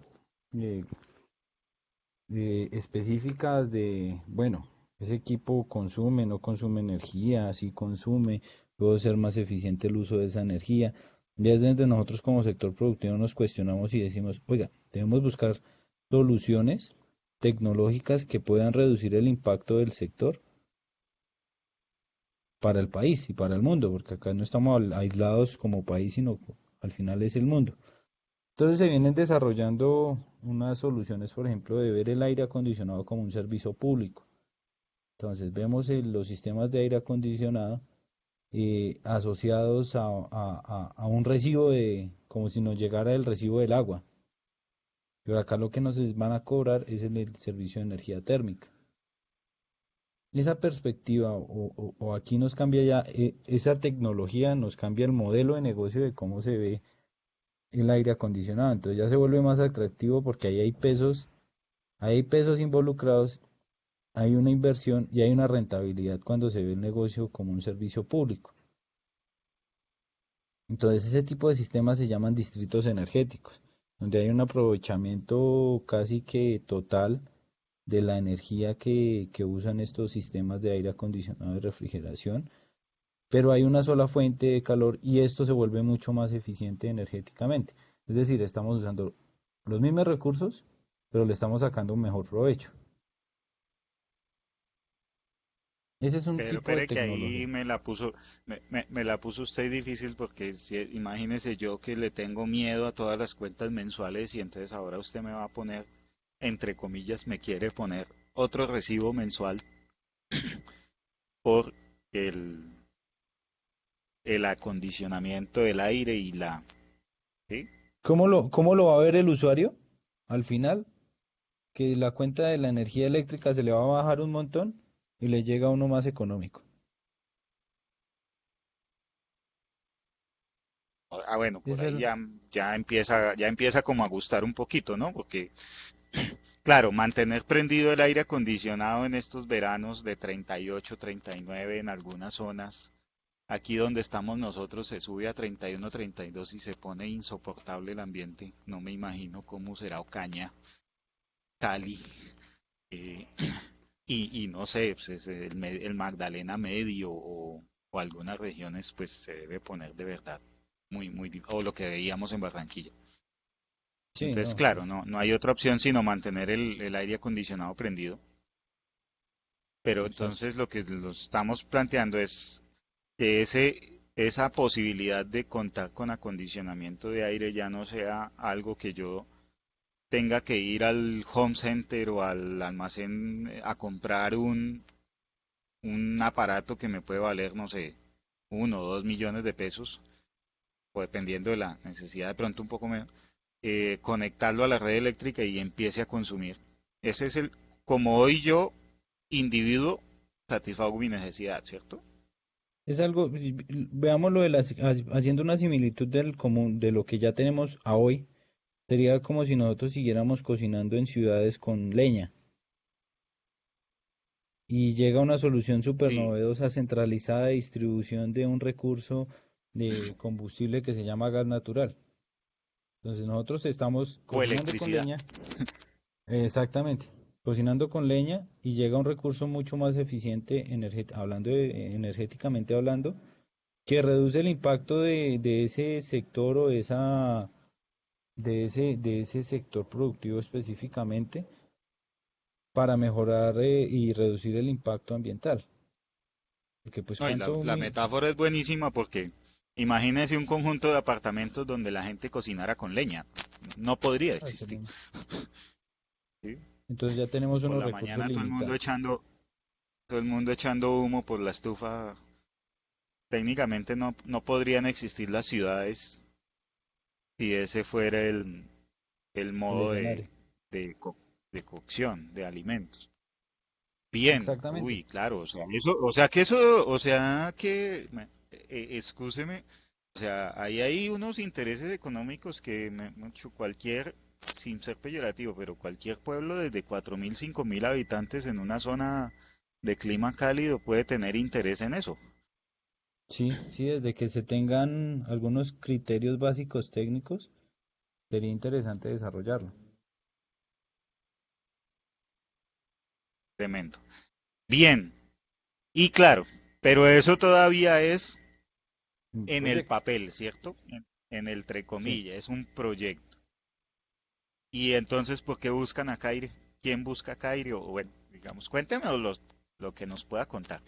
eh, específicas de, bueno, ese equipo consume, no consume energía, si consume, puedo ser más eficiente el uso de esa energía. Ya es donde nosotros como sector productivo nos cuestionamos y decimos, oiga, debemos buscar soluciones tecnológicas que puedan reducir el impacto del sector para el país y para el mundo, porque acá no estamos aislados como país, sino al final es el mundo. Entonces se vienen desarrollando unas soluciones, por ejemplo, de ver el aire acondicionado como un servicio público. Entonces vemos los sistemas de aire acondicionado asociados a un recibo como si nos llegara el recibo del agua. Pero acá lo que nos van a cobrar es el servicio de energía térmica. Esa perspectiva o aquí nos cambia ya, esa tecnología nos cambia el modelo de negocio de cómo se ve el aire acondicionado. Entonces ya se vuelve más atractivo porque ahí hay pesos involucrados, hay una inversión y hay una rentabilidad cuando se ve el negocio como un servicio público. Entonces ese tipo de sistemas se llaman distritos energéticos, donde hay un aprovechamiento casi que total de la energía que usan estos sistemas de aire acondicionado y refrigeración, pero hay una sola fuente de calor y esto se vuelve mucho más eficiente energéticamente. Es decir, estamos usando los mismos recursos, pero le estamos sacando un mejor provecho. Ese es un Pero tipo de espere que ahí tecnología. me la puso usted difícil porque imagínese yo que le tengo miedo a todas las cuentas mensuales y entonces ahora usted me va a poner, entre comillas, me quiere poner otro recibo mensual por el, el acondicionamiento del aire y la... ¿sí? ¿Cómo lo va a ver el usuario? Al final, que la cuenta de la energía eléctrica se le va a bajar un montón y le llega a uno más económico. Bueno, por Es ahí el, ya empieza como a gustar un poquito, ¿no? Porque, claro, mantener prendido el aire acondicionado en estos veranos de 38, 39 en algunas zonas. Aquí donde estamos nosotros se sube a 31, 32 y se pone insoportable el ambiente. No me imagino cómo será Ocaña, Cali, eh, y no sé, pues el Magdalena Medio o algunas regiones, pues se debe poner de verdad o lo que veíamos en Barranquilla. sí, Entonces, no, claro, no hay otra opción sino mantener el aire acondicionado prendido. Pero exacto. entonces lo que nos estamos planteando es que esa posibilidad de contar con acondicionamiento de aire ya no sea algo que yo tenga que ir al home center o al almacén a comprar un aparato que me puede valer, no sé, 1 o 2 millones de pesos, o dependiendo de la necesidad, de pronto un poco menos, conectarlo a la red eléctrica y empiece a consumir. Ese es como hoy yo, individuo, satisfago mi necesidad, ¿cierto? Es algo, veámoslo haciendo una similitud del común, de lo que ya tenemos a hoy, sería como si nosotros siguiéramos cocinando en ciudades con leña y llega una solución súper Sí. novedosa, centralizada de distribución de un recurso de combustible que se llama gas natural. Entonces nosotros estamos O cocinando con electricidad. leña, exactamente, cocinando con leña y llega un recurso mucho más eficiente, energéticamente hablando, que reduce el impacto de ese sector o de ese sector productivo específicamente para mejorar y reducir el impacto ambiental. Porque pues No, y la, cuánto la muy... metáfora es buenísima porque imagínese un conjunto de apartamentos donde la gente cocinara con leña. No podría Ah, existir. ¿Sí? entonces ya Y tenemos por unos la recursos mañana limitados. todo el mundo echando humo por la estufa. Técnicamente no podrían existir las ciudades si ese fuera el El modo escenario. de, co- de cocción de alimentos. Bien, Exactamente. uy, claro, excúseme, o sea, ahí hay unos intereses económicos que mucho, sin ser peyorativo, pero cualquier pueblo desde 4.000, 5.000 habitantes en una zona de clima cálido puede tener interés en eso. Sí, sí, desde que se tengan algunos criterios básicos técnicos, sería interesante desarrollarlo. Tremendo. Bien, y claro, pero eso todavía es Un en el proyecto. papel, ¿cierto? En el entre Sí. comillas, es un proyecto. Y entonces, ¿por qué buscan a Caire? ¿Quién busca a Caire? O bueno, digamos, cuénteme lo que nos pueda contar.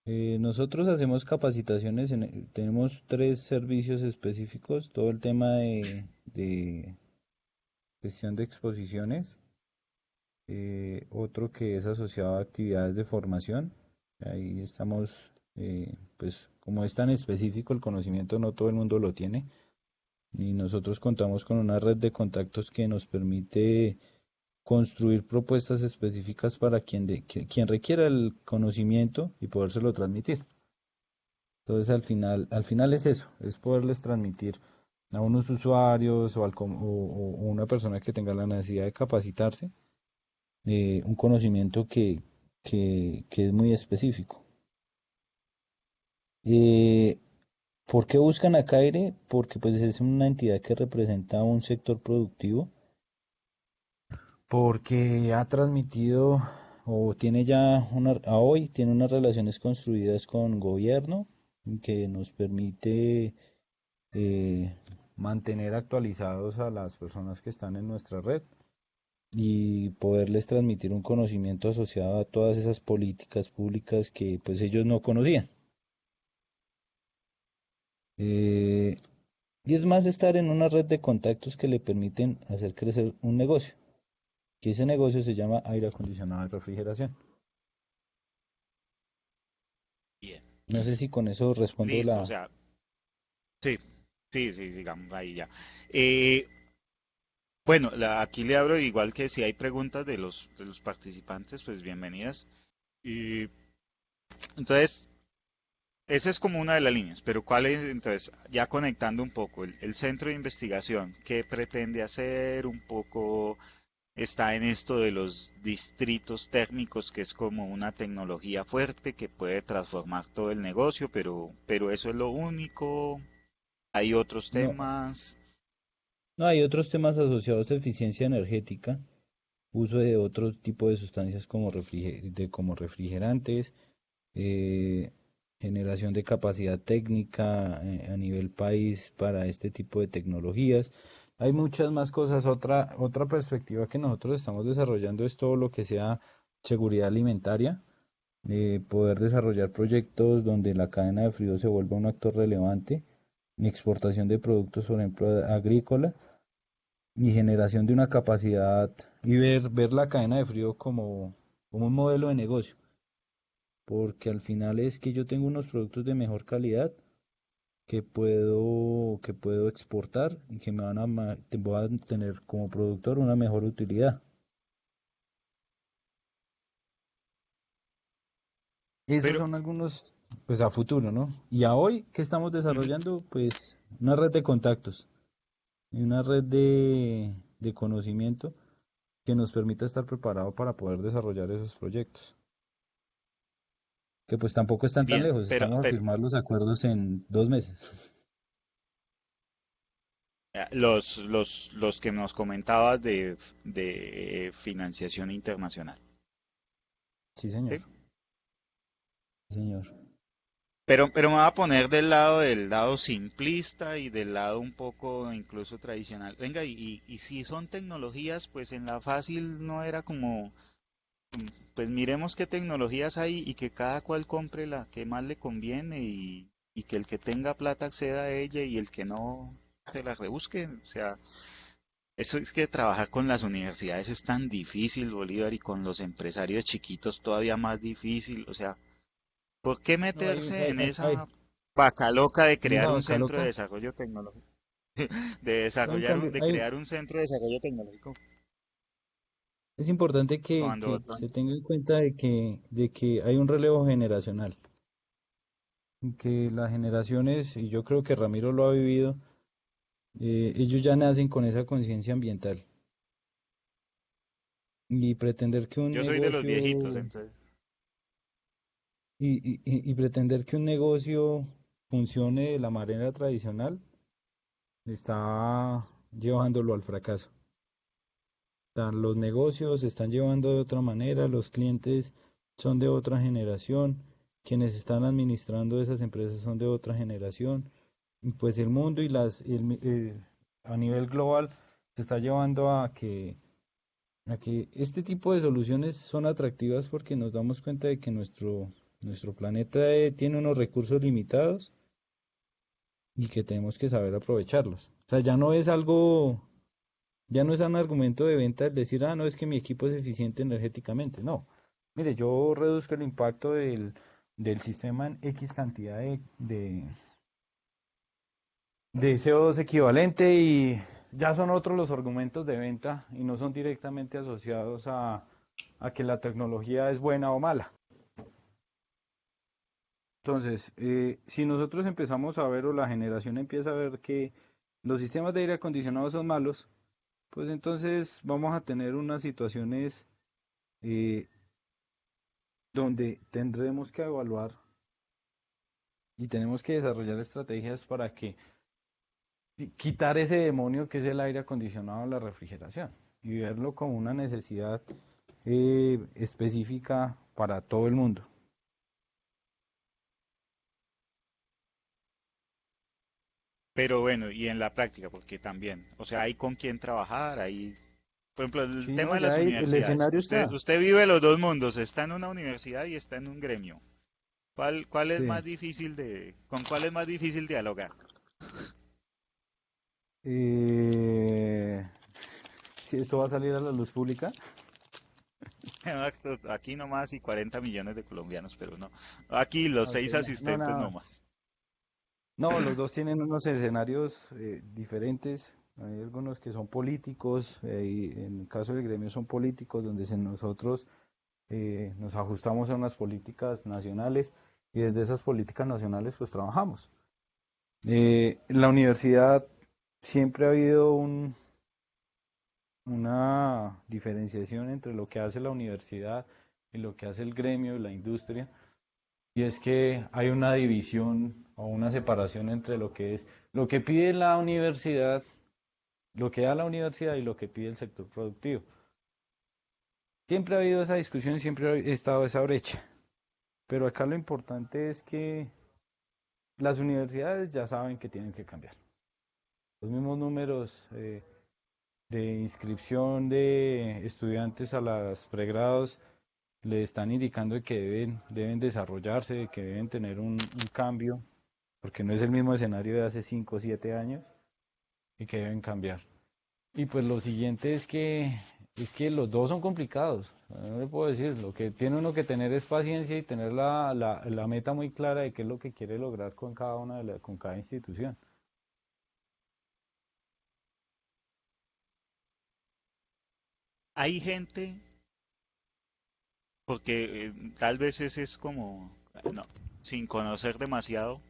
Nosotros hacemos capacitaciones, tenemos 3 servicios específicos, todo el tema de gestión de exposiciones, otro que es asociado a actividades de formación, ahí estamos, pues como es tan específico el conocimiento, no todo el mundo lo tiene, y nosotros contamos con una red de contactos que nos permite construir propuestas específicas para quien requiera el conocimiento y podérselo transmitir. Entonces al final es eso, es poderles transmitir a unos usuarios o una persona que tenga la necesidad de capacitarse, un conocimiento que es muy específico. Eh, ¿Por qué buscan a Caire? Porque pues es una entidad que representa un sector productivo, porque ha transmitido o tiene ya a hoy tiene unas relaciones construidas con gobierno que nos permite eh, mantener actualizados a las personas que están en nuestra red y poderles transmitir un conocimiento asociado a todas esas políticas públicas que pues ellos no conocían. Eh, y es más estar en una red de contactos que le permiten hacer crecer un negocio, que ese negocio se llama aire acondicionado y refrigeración. No sé si con eso respondo Listo, o la... sea, sí, sí, digamos ahí ya. Eh, bueno, aquí le abro igual que si hay preguntas de los participantes, pues bienvenidas. Y entonces, esa es como una de las líneas, pero ¿cuál es entonces, ya conectando un poco, el centro de investigación, qué pretende hacer? Un poco está en esto de los distritos técnicos, que es como una tecnología fuerte que puede transformar todo el negocio, pero eso es lo único. Hay otros No, temas. no hay otros temas asociados a eficiencia energética, uso de otro tipo de sustancias como, como refrigerantes, eh, generación de capacidad técnica a nivel país para este tipo de tecnologías. Hay muchas más cosas. Otra perspectiva que nosotros estamos desarrollando es todo lo que sea seguridad alimentaria, poder desarrollar proyectos donde la cadena de frío se vuelva un actor relevante, exportación de productos, por ejemplo, agrícolas y generación de una capacidad y ver la cadena de frío como un modelo de negocio, porque al final es que yo tengo unos productos de mejor calidad que puedo exportar y que voy a tener como productor una mejor utilidad. Esos Pero, son algunos, pues a futuro, ¿no? Y a hoy, ¿qué estamos ujú, desarrollando? Pues una red de contactos y una red de conocimiento que nos permita estar preparado para poder desarrollar esos proyectos. Que pues tampoco están tan bien, lejos, estamos a firmar los acuerdos en 2 meses. los que nos comentabas de financiación internacional, Sí, señor. ¿sí? Sí, señor. Pero me va a poner del lado simplista y del lado un poco incluso tradicional. Venga, y si son tecnologías, pues en la fácil no era como, pues miremos qué tecnologías hay y que cada cual compre la que más le conviene y que el que tenga plata acceda a ella y el que no se la rebusque. O sea, eso es que trabajar con las universidades es tan difícil, Bolívar, y con los empresarios chiquitos todavía más difícil. O sea, ¿por qué No, meterse en esa vaca loca de en esa crear un vaca centro de loca. desarrollo tecnológico? De No, en desarrollar cambio, de crear un centro de desarrollo tecnológico es importante que cuando se tenga en cuenta de que hay un relevo generacional, y que las generaciones, y yo creo que Ramiro lo ha vivido, ellos ya nacen con esa conciencia ambiental y pretender que un yo soy de los viejitos, negocio entonces, y pretender que un negocio funcione de la manera tradicional está llevándolo al fracaso. Sea, los negocios se están llevando de otra manera, los clientes son de otra generación, quienes están administrando esas empresas son de otra generación, y pues el mundo y a nivel global se está llevando a que este tipo de soluciones son atractivas porque nos damos cuenta de que nuestro planeta tiene unos recursos limitados y que tenemos que saber aprovecharlos. O sea, ya no es un argumento de venta el decir, no, es que mi equipo es eficiente energéticamente. No. Mire, yo reduzco el impacto del sistema en X cantidad de CO2 equivalente y ya son otros los argumentos de venta y no son directamente asociados a que la tecnología es buena o mala. Entonces, si nosotros empezamos a ver o la generación empieza a ver que los sistemas de aire acondicionado son malos, pues entonces vamos a tener unas situaciones eh, donde tendremos que evaluar y tenemos que desarrollar estrategias para quitar ese demonio que es el aire acondicionado o la refrigeración y verlo como una necesidad específica para todo el mundo. pero bueno, y en la práctica, porque también, o sea, hay con quién trabajar, hay, por ejemplo, el Sí, tema no, de las el universidades. escenario está. Usted vive los dos mundos, está en una universidad y está en un gremio. ¿Cuál es Sí. más difícil con cuál es más difícil dialogar? Eh, si esto va a salir a la luz pública, Aquí nomás y 40 millones de colombianos, pero no. Aquí los Ok, 6 no, no, asistentes nada más. nomás. No, los dos tienen unos escenarios diferentes. Hay algunos que son políticos, y en el caso del gremio son políticos, donde nosotros nos ajustamos a unas políticas nacionales y desde esas políticas nacionales pues trabajamos. En la universidad siempre ha habido una diferenciación entre lo que hace la universidad y lo que hace el gremio y la industria, y es que hay una división o una separación entre lo que es lo que pide la universidad, lo que da la universidad y lo que pide el sector productivo. Siempre ha habido esa discusión, siempre ha estado esa brecha, pero acá lo importante es que las universidades ya saben que tienen que cambiar. Los mismos números de inscripción de estudiantes a los pregrados le están indicando que deben desarrollarse, que deben tener un cambio, porque no es el mismo escenario de hace 5 o 7 años y que deben cambiar. Y pues lo siguiente es que los dos son complicados. No le puedo decir, lo que tiene uno que tener es paciencia y tener la meta muy clara de qué es lo que quiere lograr con cada con cada institución. Hay gente, porque tal vez ese es como, no, sin conocer demasiado,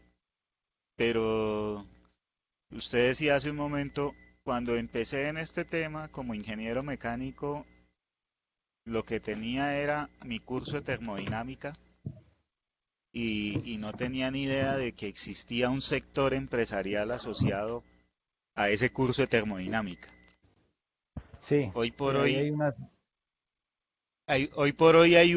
pero usted decía hace un momento, cuando empecé en este tema como ingeniero mecánico, lo que tenía era mi curso de termodinámica y no tenía ni idea de que existía un sector empresarial asociado a ese curso de termodinámica. Sí, Hoy sí, por ahí hoy hay unas. hoy por hoy hay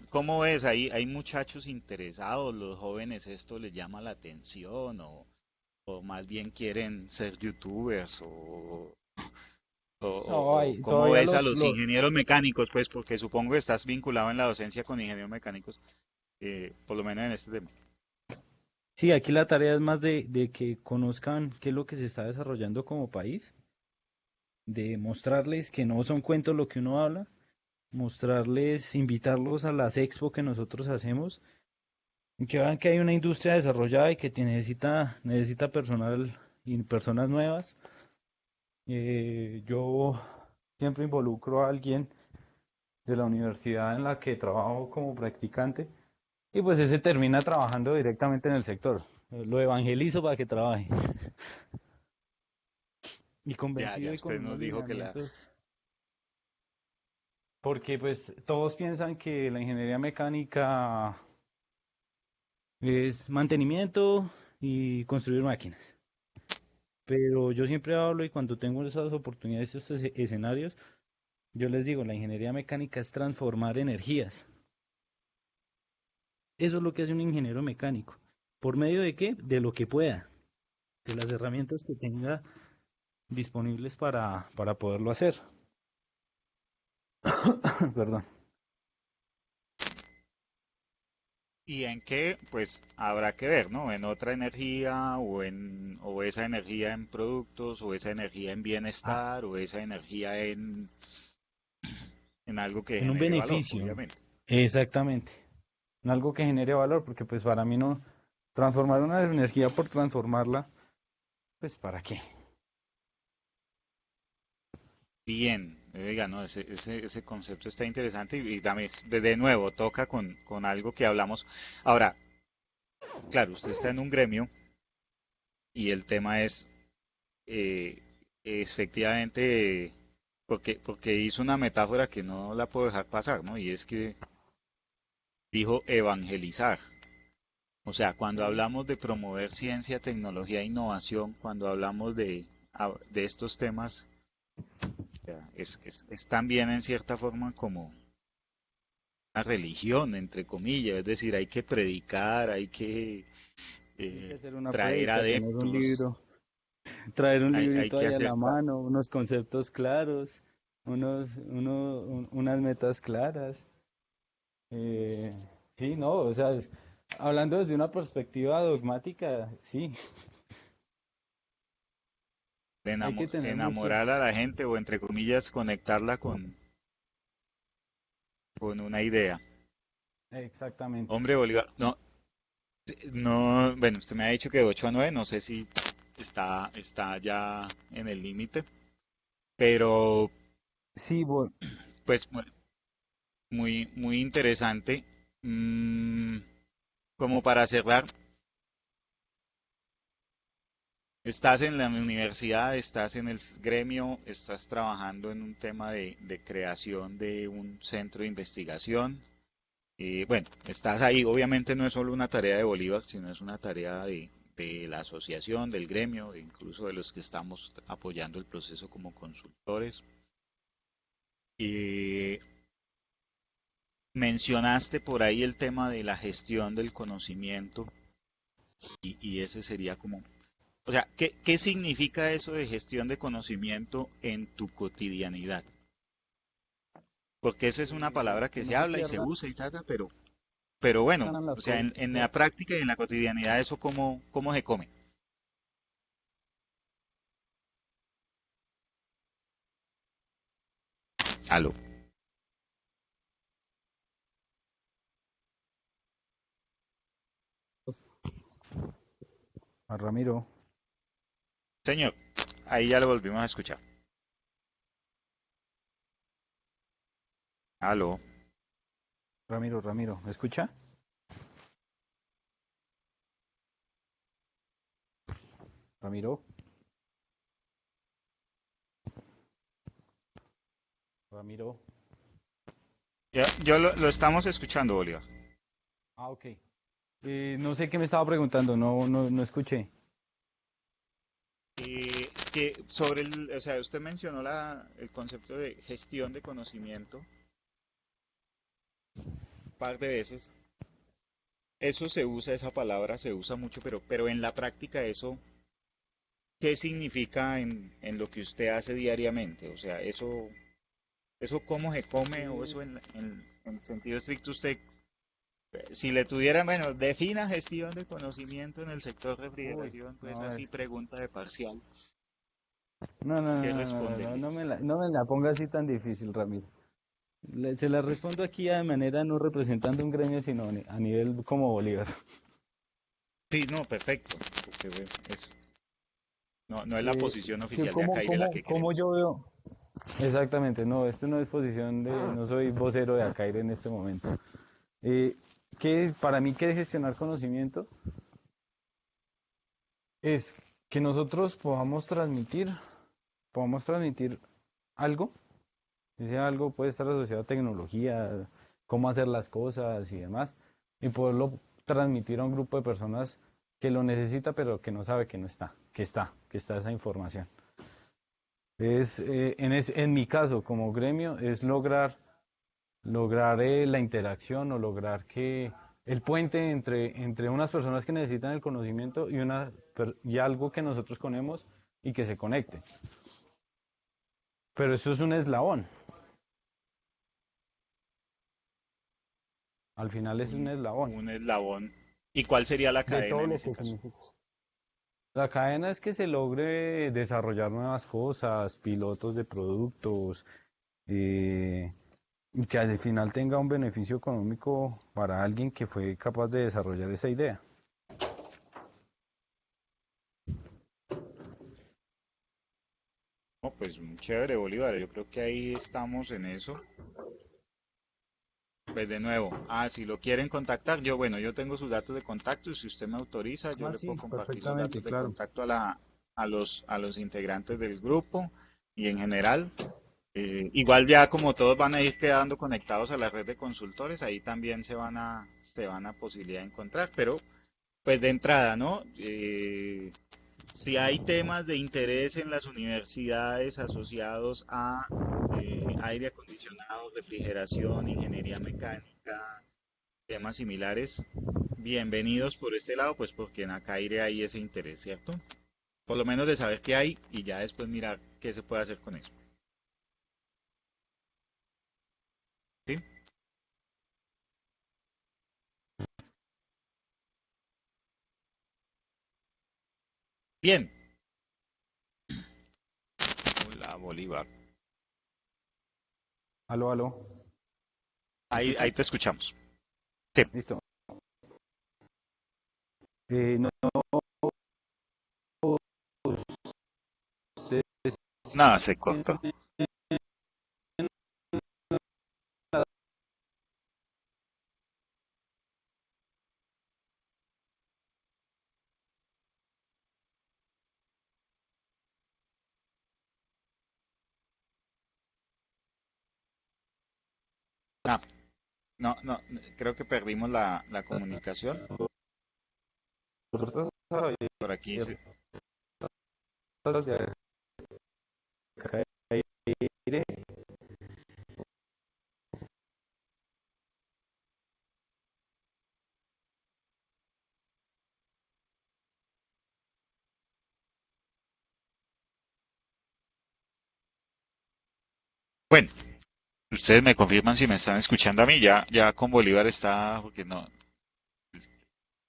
¿cómo ves? Hay muchachos interesados, los jóvenes esto les llama la atención o más bien quieren ser youtubers No, o hay ¿cómo todavía ves a los ingenieros mecánicos? Pues porque supongo que estás vinculado en la docencia con ingenieros mecánicos, por lo menos en este tema. Sí, aquí la tarea es más de que conozcan qué es lo que se está desarrollando como país, de mostrarles que no son cuentos lo que uno habla, mostrarles, invitarlos a las expo que nosotros hacemos, y que vean que hay una industria desarrollada y que necesita personal y personas nuevas. Yo siempre involucro a alguien de la universidad en la que trabajo como practicante y pues ese termina trabajando directamente en el sector. Lo evangelizo para que trabaje y Ya convencido y con usted unos nos dijo que la... lineamientos, porque pues todos piensan que la ingeniería mecánica es mantenimiento y construir máquinas. Pero yo siempre hablo y cuando tengo esas oportunidades, estos escenarios, yo les digo, la ingeniería mecánica es transformar energías. Eso es lo que hace un ingeniero mecánico. ¿Por medio de qué? De lo que pueda, de las herramientas que tenga disponibles para poderlo hacer. Perdón. ¿Y en qué? Pues habrá que ver, ¿no? En otra energía o esa energía en productos o esa energía en Ah, bienestar o esa energía en algo que en un genere valor, beneficio, obviamente. exactamente. En algo que genere valor, porque pues para mí no, transformar una energía por transformarla, pues ¿para qué? Bien, oiga, no, ese concepto está interesante y también, de nuevo, toca con algo que hablamos. Ahora, claro, usted está en un gremio y el tema eh, es efectivamente, porque hizo una metáfora que no la puedo dejar pasar, ¿no? Y es que dijo evangelizar. O sea, cuando Sí. hablamos de promover ciencia, tecnología e innovación, cuando hablamos de estos temas, o sea, es también en cierta forma como una religión, entre comillas, es decir, hay que predicar, hay que Hay que eh, hacer una traer prédica, tener un adeptos, libro, traer un hay librito que ahí a hacer, la mano, unos conceptos claros, unas metas claras. Eh, sí, no, o sea, hablando desde una perspectiva dogmática, sí, hay que tener mucho. enamorar a la gente o entre comillas conectarla con una idea. Exactamente. Hombre, Bolívar, no, no, bueno, usted me ha dicho que de 8 a 9, no sé si está ya en el límite, pero Sí, pues muy interesante. Mm, como para cerrar, estás en la universidad, estás en el gremio, estás trabajando en un tema de creación de un centro de investigación. Bueno, estás ahí, obviamente no es solo una tarea de Bolívar, sino es una tarea de la asociación, del gremio, e incluso de los que estamos apoyando el proceso como consultores. Eh, mencionaste por ahí el tema de la gestión del conocimiento y ese sería como, o sea, ¿qué significa eso de gestión de conocimiento en tu cotidianidad? Porque esa es una palabra que que se no se habla y se pierdan usa y trata, pero bueno, o las sea, cosas. en la práctica y en la cotidianidad eso cómo se come. Aló. A Ramiro, Señor, ahí ya lo volvimos a escuchar. Aló. Ramiro, ¿me escucha? Ramiro, Ramiro. Yo lo estamos escuchando, Bolívar. Ah, ok. No sé qué me estaba preguntando, no escuché. Que sobre o sea, usted mencionó el concepto de gestión de conocimiento un par de veces. Eso se usa, esa palabra se usa mucho, pero en la práctica eso, ¿qué significa en lo que usted hace diariamente? O sea, eso cómo se come o eso Es, en sentido estricto usted, si le tuviera, bueno, defina gestión de conocimiento en el sector uy, refrigeración, pues no, así pregunta de parcial, no, no, ¿qué no, no, no, no, respondería? no me la ponga así tan difícil, Ramiro. Se la respondo aquí de manera no representando un gremio, sino a nivel como Bolívar. Sí, no, perfecto, porque bueno, no es la Eh, posición oficial de Acaire la que cómo queremos. yo veo? Exactamente, no, esto no es posición de, no soy vocero de Acaire en este momento. Eh, para mí, ¿qué es gestionar conocimiento? Es que nosotros podamos transmitir algo. Ese algo puede estar asociado a tecnología, cómo hacer las cosas y demás, y poderlo transmitir a un grupo de personas que lo necesita, pero que no sabe que no está, que está esa información. En mi caso, como gremio, es lograr la interacción o lograr que el puente entre unas personas que necesitan el conocimiento y algo que nosotros ponemos y que se conecte. Pero eso es un eslabón. Al final es un eslabón Un eslabón. ¿Y cuál sería la de cadena todo en lo ese que caso? significa. La cadena es que se logre desarrollar nuevas cosas, pilotos de productos, eh, y que al final tenga un beneficio económico para alguien que fue capaz de desarrollar esa idea. No, pues chévere, Bolívar. Yo creo que ahí estamos en eso. Pues de nuevo, si lo quieren contactar, bueno, yo tengo sus datos de contacto y si usted me autoriza, yo Ah, le puedo sí, compartir los perfectamente, datos de claro. contacto a los integrantes del grupo y en general. Igual ya como todos van a ir quedando conectados a la red de consultores, ahí también se van a posibilidad de encontrar, pero pues de entrada, ¿no? Si hay temas de interés en las universidades asociados a aire acondicionado, refrigeración, ingeniería mecánica, temas similares, bienvenidos por este lado, pues porque en Acaire hay ese interés, ¿cierto? Por lo menos de saber qué hay y ya después mirar qué se puede hacer con eso. ¿Sí? Bien. Hola, Bolívar. Aló, aló. ¿Me Ahí escucha? te escuchamos. Sí, Listo. No, ustedes nada, se cortó. tienen Ah, no, no, creo que perdimos la comunicación. puertas Por aquí abiertas de aire. bueno, ustedes me confirman si me están escuchando a mí. Ya con Bolívar está, porque no,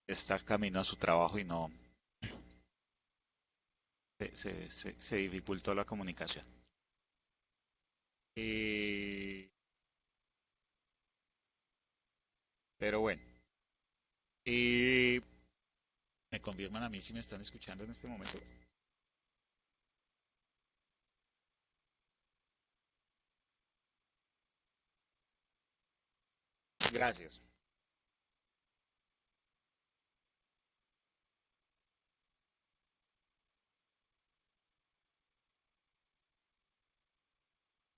está camino a su trabajo y no se dificultó la comunicación. Eh, pero bueno, eh, me confirman a mí si me están escuchando en este momento. Gracias.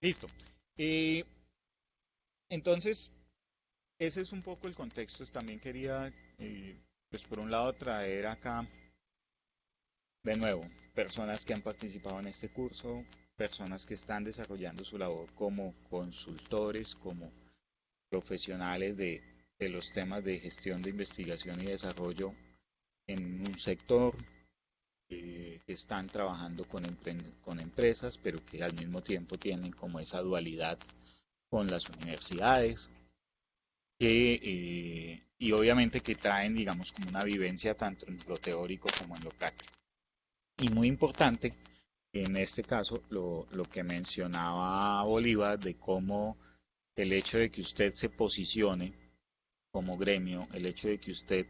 Listo. Eh, entonces, ese es un poco el contexto. También quería, pues por un lado, traer acá de nuevo personas que han participado en este curso, personas que están desarrollando su labor como consultores, como profesionales de los temas de gestión de investigación y desarrollo en un sector, que están trabajando con empresas, pero que al mismo tiempo tienen como esa dualidad con las universidades, y obviamente que traen, digamos, como una vivencia tanto en lo teórico como en lo práctico. Y muy importante, en este caso, lo que mencionaba Bolívar, de cómo el hecho de que usted se posicione como gremio, el hecho de que usted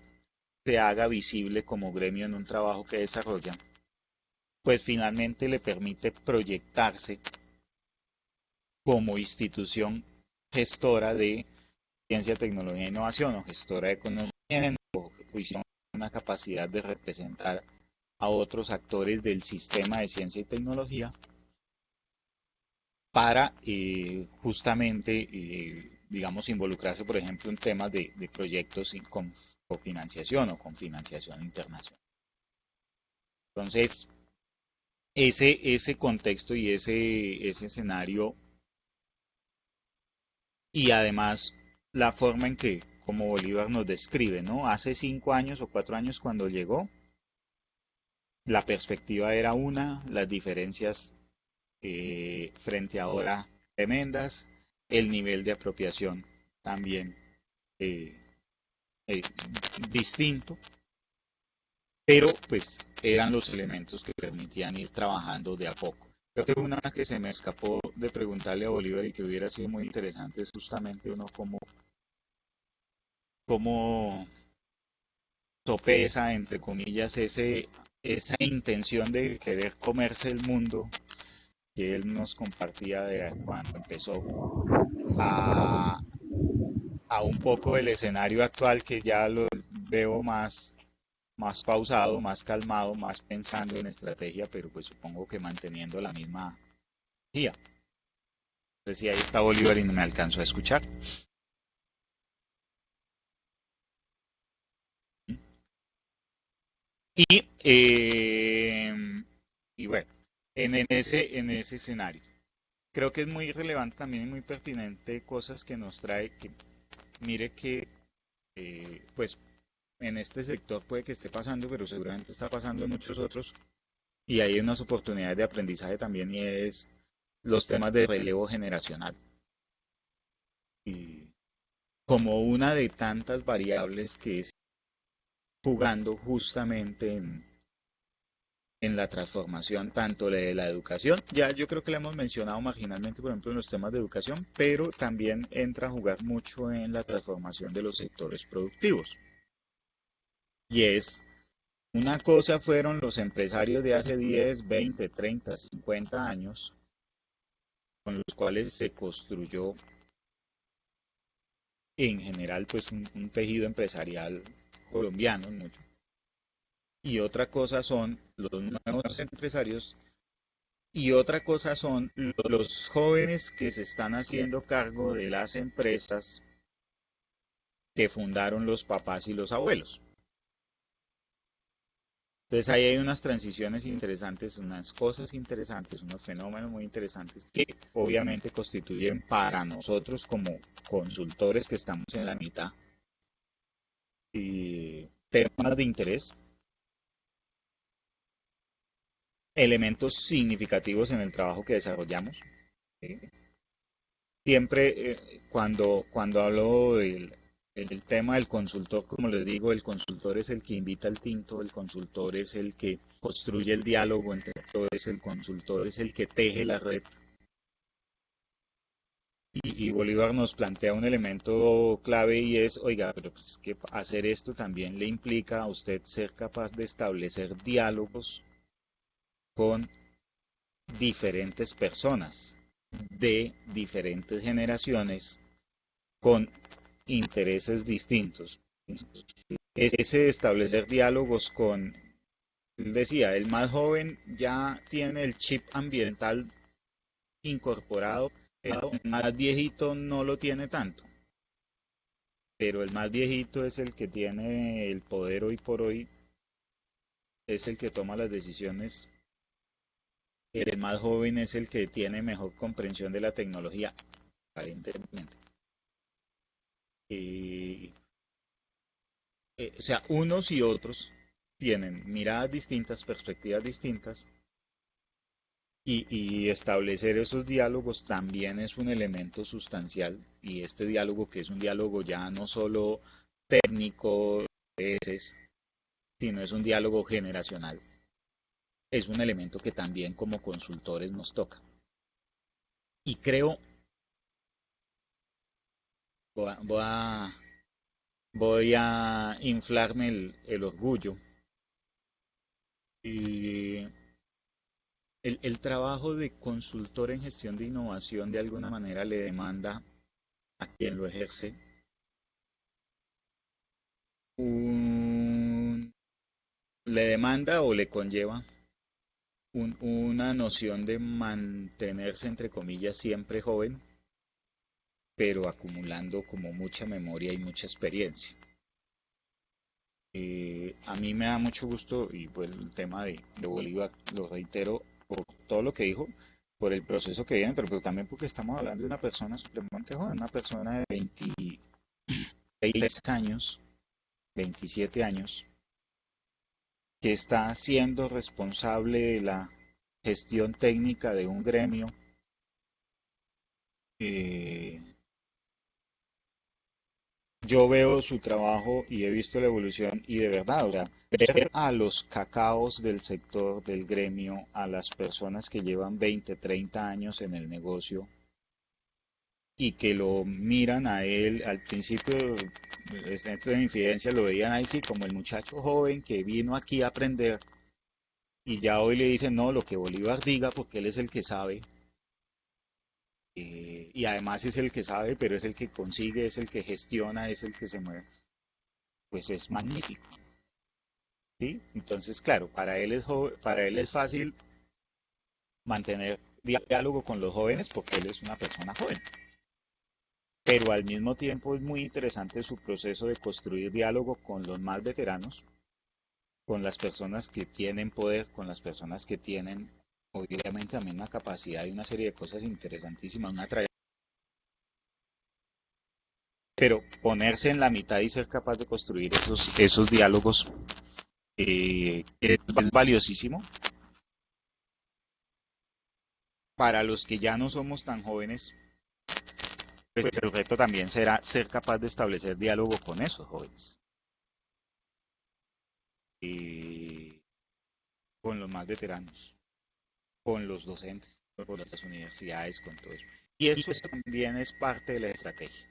se haga visible como gremio en un trabajo que desarrolla, pues finalmente le permite proyectarse como institución gestora de ciencia, tecnología e innovación, o gestora de conocimiento, o una capacidad de representar a otros actores del sistema de ciencia y tecnología para, justamente, digamos, involucrarse, por ejemplo, en temas de proyectos con cofinanciación o con financiación internacional. Entonces, ese contexto y ese escenario, y además la forma en que, como Bolívar nos describe, ¿no? Hace 5 años o 4 años cuando llegó, la perspectiva era una, las diferencias, frente a ahora tremendas, el nivel de apropiación también, eh, eh, distinto, pero pues eran los elementos que permitían ir trabajando de a poco. Creo que una que se me escapó de preguntarle a Bolívar y que hubiera sido muy interesante es justamente uno cómo sopesa, entre comillas, esa intención de querer comerse el mundo que él nos compartía de cuando empezó, a, a un poco el escenario actual que ya lo veo más pausado, más calmado, más pensando en estrategia, pero pues supongo que manteniendo la misma energía. Entonces sí, ahí está Bolívar y no me alcanzó a escuchar. Y, y bueno, en ese escenario, creo que es muy relevante también y muy pertinente cosas que nos trae, que mire que, pues en este sector puede que esté pasando, pero seguramente está pasando en muchos otros, y hay unas oportunidades de aprendizaje también, y es los temas de relevo generacional. Y como una de tantas variables que es jugando justamente en la transformación tanto de la educación, ya yo creo que la hemos mencionado marginalmente, por ejemplo, en los temas de educación, pero también entra a jugar mucho en la transformación de los sectores productivos. Y es, una cosa fueron los empresarios de hace 10, 20, 30, 50 años, con los cuales se construyó en general pues un tejido empresarial colombiano, mucho. Y otra cosa son los nuevos empresarios y otra cosa son los jóvenes que se están haciendo cargo de las empresas que fundaron los papás y los abuelos. Entonces ahí hay unas transiciones interesantes, unas cosas interesantes, unos fenómenos muy interesantes que obviamente constituyen para nosotros como consultores que estamos en la mitad y temas de interés, elementos significativos en el trabajo que desarrollamos. ¿Sí? Siempre cuando hablo del tema del consultor, como les digo, el consultor es el que invita al tinto, el consultor es el que construye el diálogo entre actores, el consultor es el que teje la red. Y Bolívar nos plantea un elemento clave y es, oiga, pero pues que hacer esto también le implica a usted ser capaz de establecer diálogos con diferentes personas de diferentes generaciones con intereses distintos. Ese establecer diálogos con, decía, el más joven ya tiene el chip ambiental incorporado, el más viejito no lo tiene tanto, pero el más viejito es el que tiene el poder hoy por hoy, es el que toma las decisiones, el más joven es el que tiene mejor comprensión de la tecnología, aparentemente. Y o sea, unos y otros tienen miradas distintas, perspectivas distintas, y establecer esos diálogos también es un elemento sustancial. Y este diálogo, que es un diálogo ya no solo técnico, sino es un diálogo generacional, es un elemento que también como consultores nos toca. Y creo, voy a, voy a, voy a inflarme el orgullo y el trabajo de consultor en gestión de innovación de alguna manera le demanda a quien lo ejerce un, le demanda o le conlleva una noción de mantenerse entre comillas siempre joven, pero acumulando como mucha memoria y mucha experiencia. A mí me da mucho gusto y pues el tema de Bolívar, lo reitero por todo lo que dijo, por el proceso que viene, pero también porque estamos hablando de una persona supremamente joven, una persona de 26 años, 27 años, que está siendo responsable de la gestión técnica de un gremio. eh, yo veo su trabajo y he visto la evolución y de verdad, o sea, ver a los cacaos del sector, del gremio, a las personas que llevan 20, 30 años en el negocio y que lo miran a él, al principio, dentro de infidencia lo veían ahí sí como el muchacho joven que vino aquí a aprender y ya hoy le dicen no, lo que Bolívar diga porque él es el que sabe. Y además es el que sabe, pero es el que consigue, es el que gestiona, es el que se mueve, pues es magnífico. ¿Sí? Entonces, claro, para él es fácil mantener diálogo con los jóvenes porque él es una persona joven. Pero al mismo tiempo es muy interesante su proceso de construir diálogo con los más veteranos, con las personas que tienen poder, con las personas que tienen obviamente también una capacidad y una serie de cosas interesantísimas, una trayectoria. Pero ponerse en la mitad y ser capaz de construir esos diálogos es valiosísimo. Para los que ya no somos tan jóvenes, pues el reto también será ser capaz de establecer diálogo con esos jóvenes. Eh, con los más veteranos, con los docentes, con las universidades, con todo eso. Y eso también es parte de la estrategia.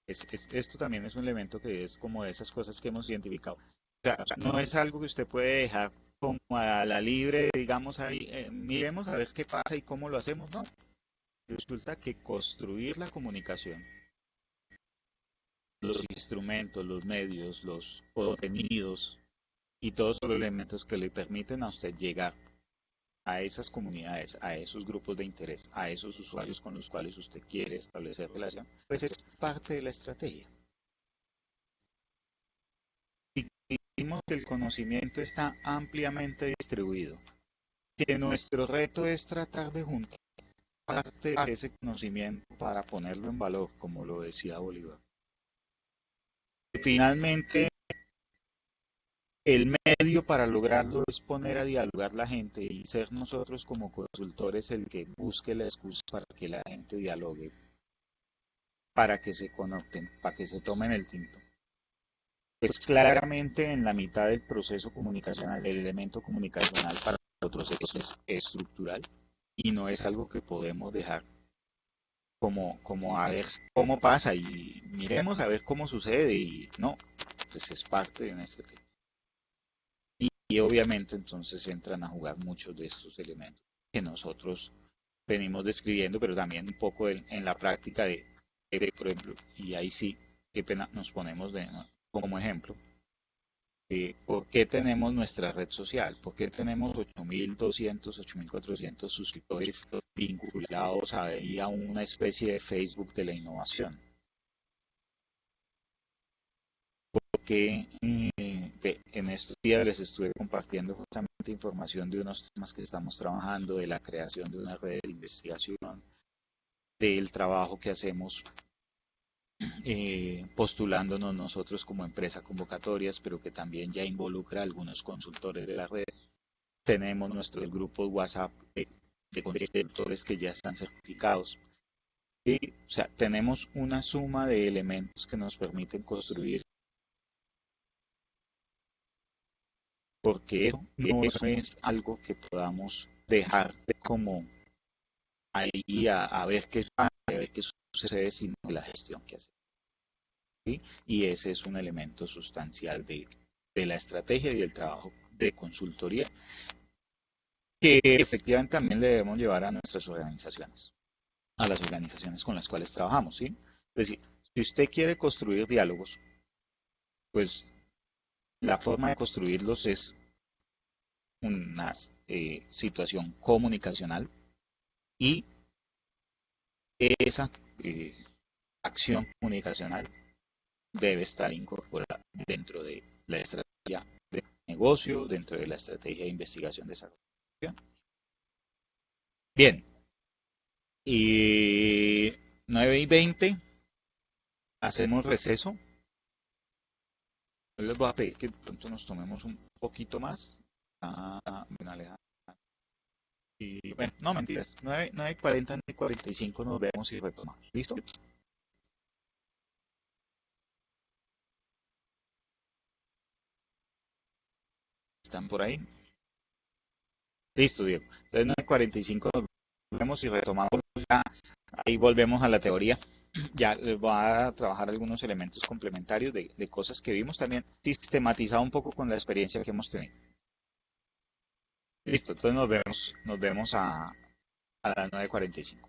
Esto también es un elemento que es como de esas cosas que hemos identificado. O sea, no es algo que usted puede dejar como a la libre, digamos ahí, miremos a ver qué pasa y cómo lo hacemos. No, resulta que construir la comunicación, los instrumentos, los medios, los contenidos y todos los elementos que le permiten a usted llegar a esas comunidades, a esos grupos de interés, a esos usuarios con los cuales usted quiere establecer relación, pues es parte de la estrategia. Si decimos que el conocimiento está ampliamente distribuido, que nuestro reto es tratar de juntar parte de ese conocimiento para ponerlo en valor, como lo decía Bolívar. Finalmente, el medio para lograrlo es poner a dialogar la gente y ser nosotros como consultores el que busque la excusa para que la gente dialogue, para que se conecten, para que se tomen el tinto. Pues claramente en la mitad del proceso comunicacional, el elemento comunicacional para nosotros es estructural y no es algo que podemos dejar como a ver cómo pasa y miremos a ver cómo sucede y no, pues es parte de una estrategia. Y obviamente entonces entran a jugar muchos de estos elementos que nosotros venimos describiendo, pero también un poco en la práctica por ejemplo, y ahí sí, qué pena, nos ponemos como ejemplo, ¿por qué tenemos nuestra red social? ¿Por qué tenemos 8.200, 8.400 suscriptores vinculados a una especie de Facebook de la innovación? Que en estos días les estuve compartiendo justamente información de unos temas que estamos trabajando, de la creación de una red de investigación, del trabajo que hacemos postulándonos nosotros como empresa convocatorias, pero que también ya involucra a algunos consultores de la red. Tenemos nuestro grupo WhatsApp de consultores que ya están certificados. O sea, tenemos una suma de elementos que nos permiten construir, porque no es algo que podamos dejar de como ahí a ver qué pasa, a ver qué sucede, sino la gestión que hacemos. ¿Sí? Y ese es un elemento sustancial de la estrategia y del trabajo de consultoría que efectivamente también le debemos llevar a nuestras organizaciones, a las organizaciones con las cuales trabajamos. ¿Sí? Es decir, si usted quiere construir diálogos, pues la forma de construirlos es una situación comunicacional y esa acción comunicacional debe estar incorporada dentro de la estrategia de negocio, dentro de la estrategia de investigación y desarrollo. Bien, y 9:20, hacemos receso. Les voy a pedir que pronto nos tomemos un poquito más. Bueno, Alejandro. Y bueno, no mentiras, 9:40, 9:45 nos vemos y retomamos. ¿Listo? ¿Están por ahí? Listo, Diego. Entonces 9:45 nos vemos y retomamos ya. Ahí volvemos a la teoría. Ya les voy a trabajar algunos elementos complementarios de cosas que vimos también, sistematizado un poco con la experiencia que hemos tenido. Listo, entonces nos vemos a las 9:45.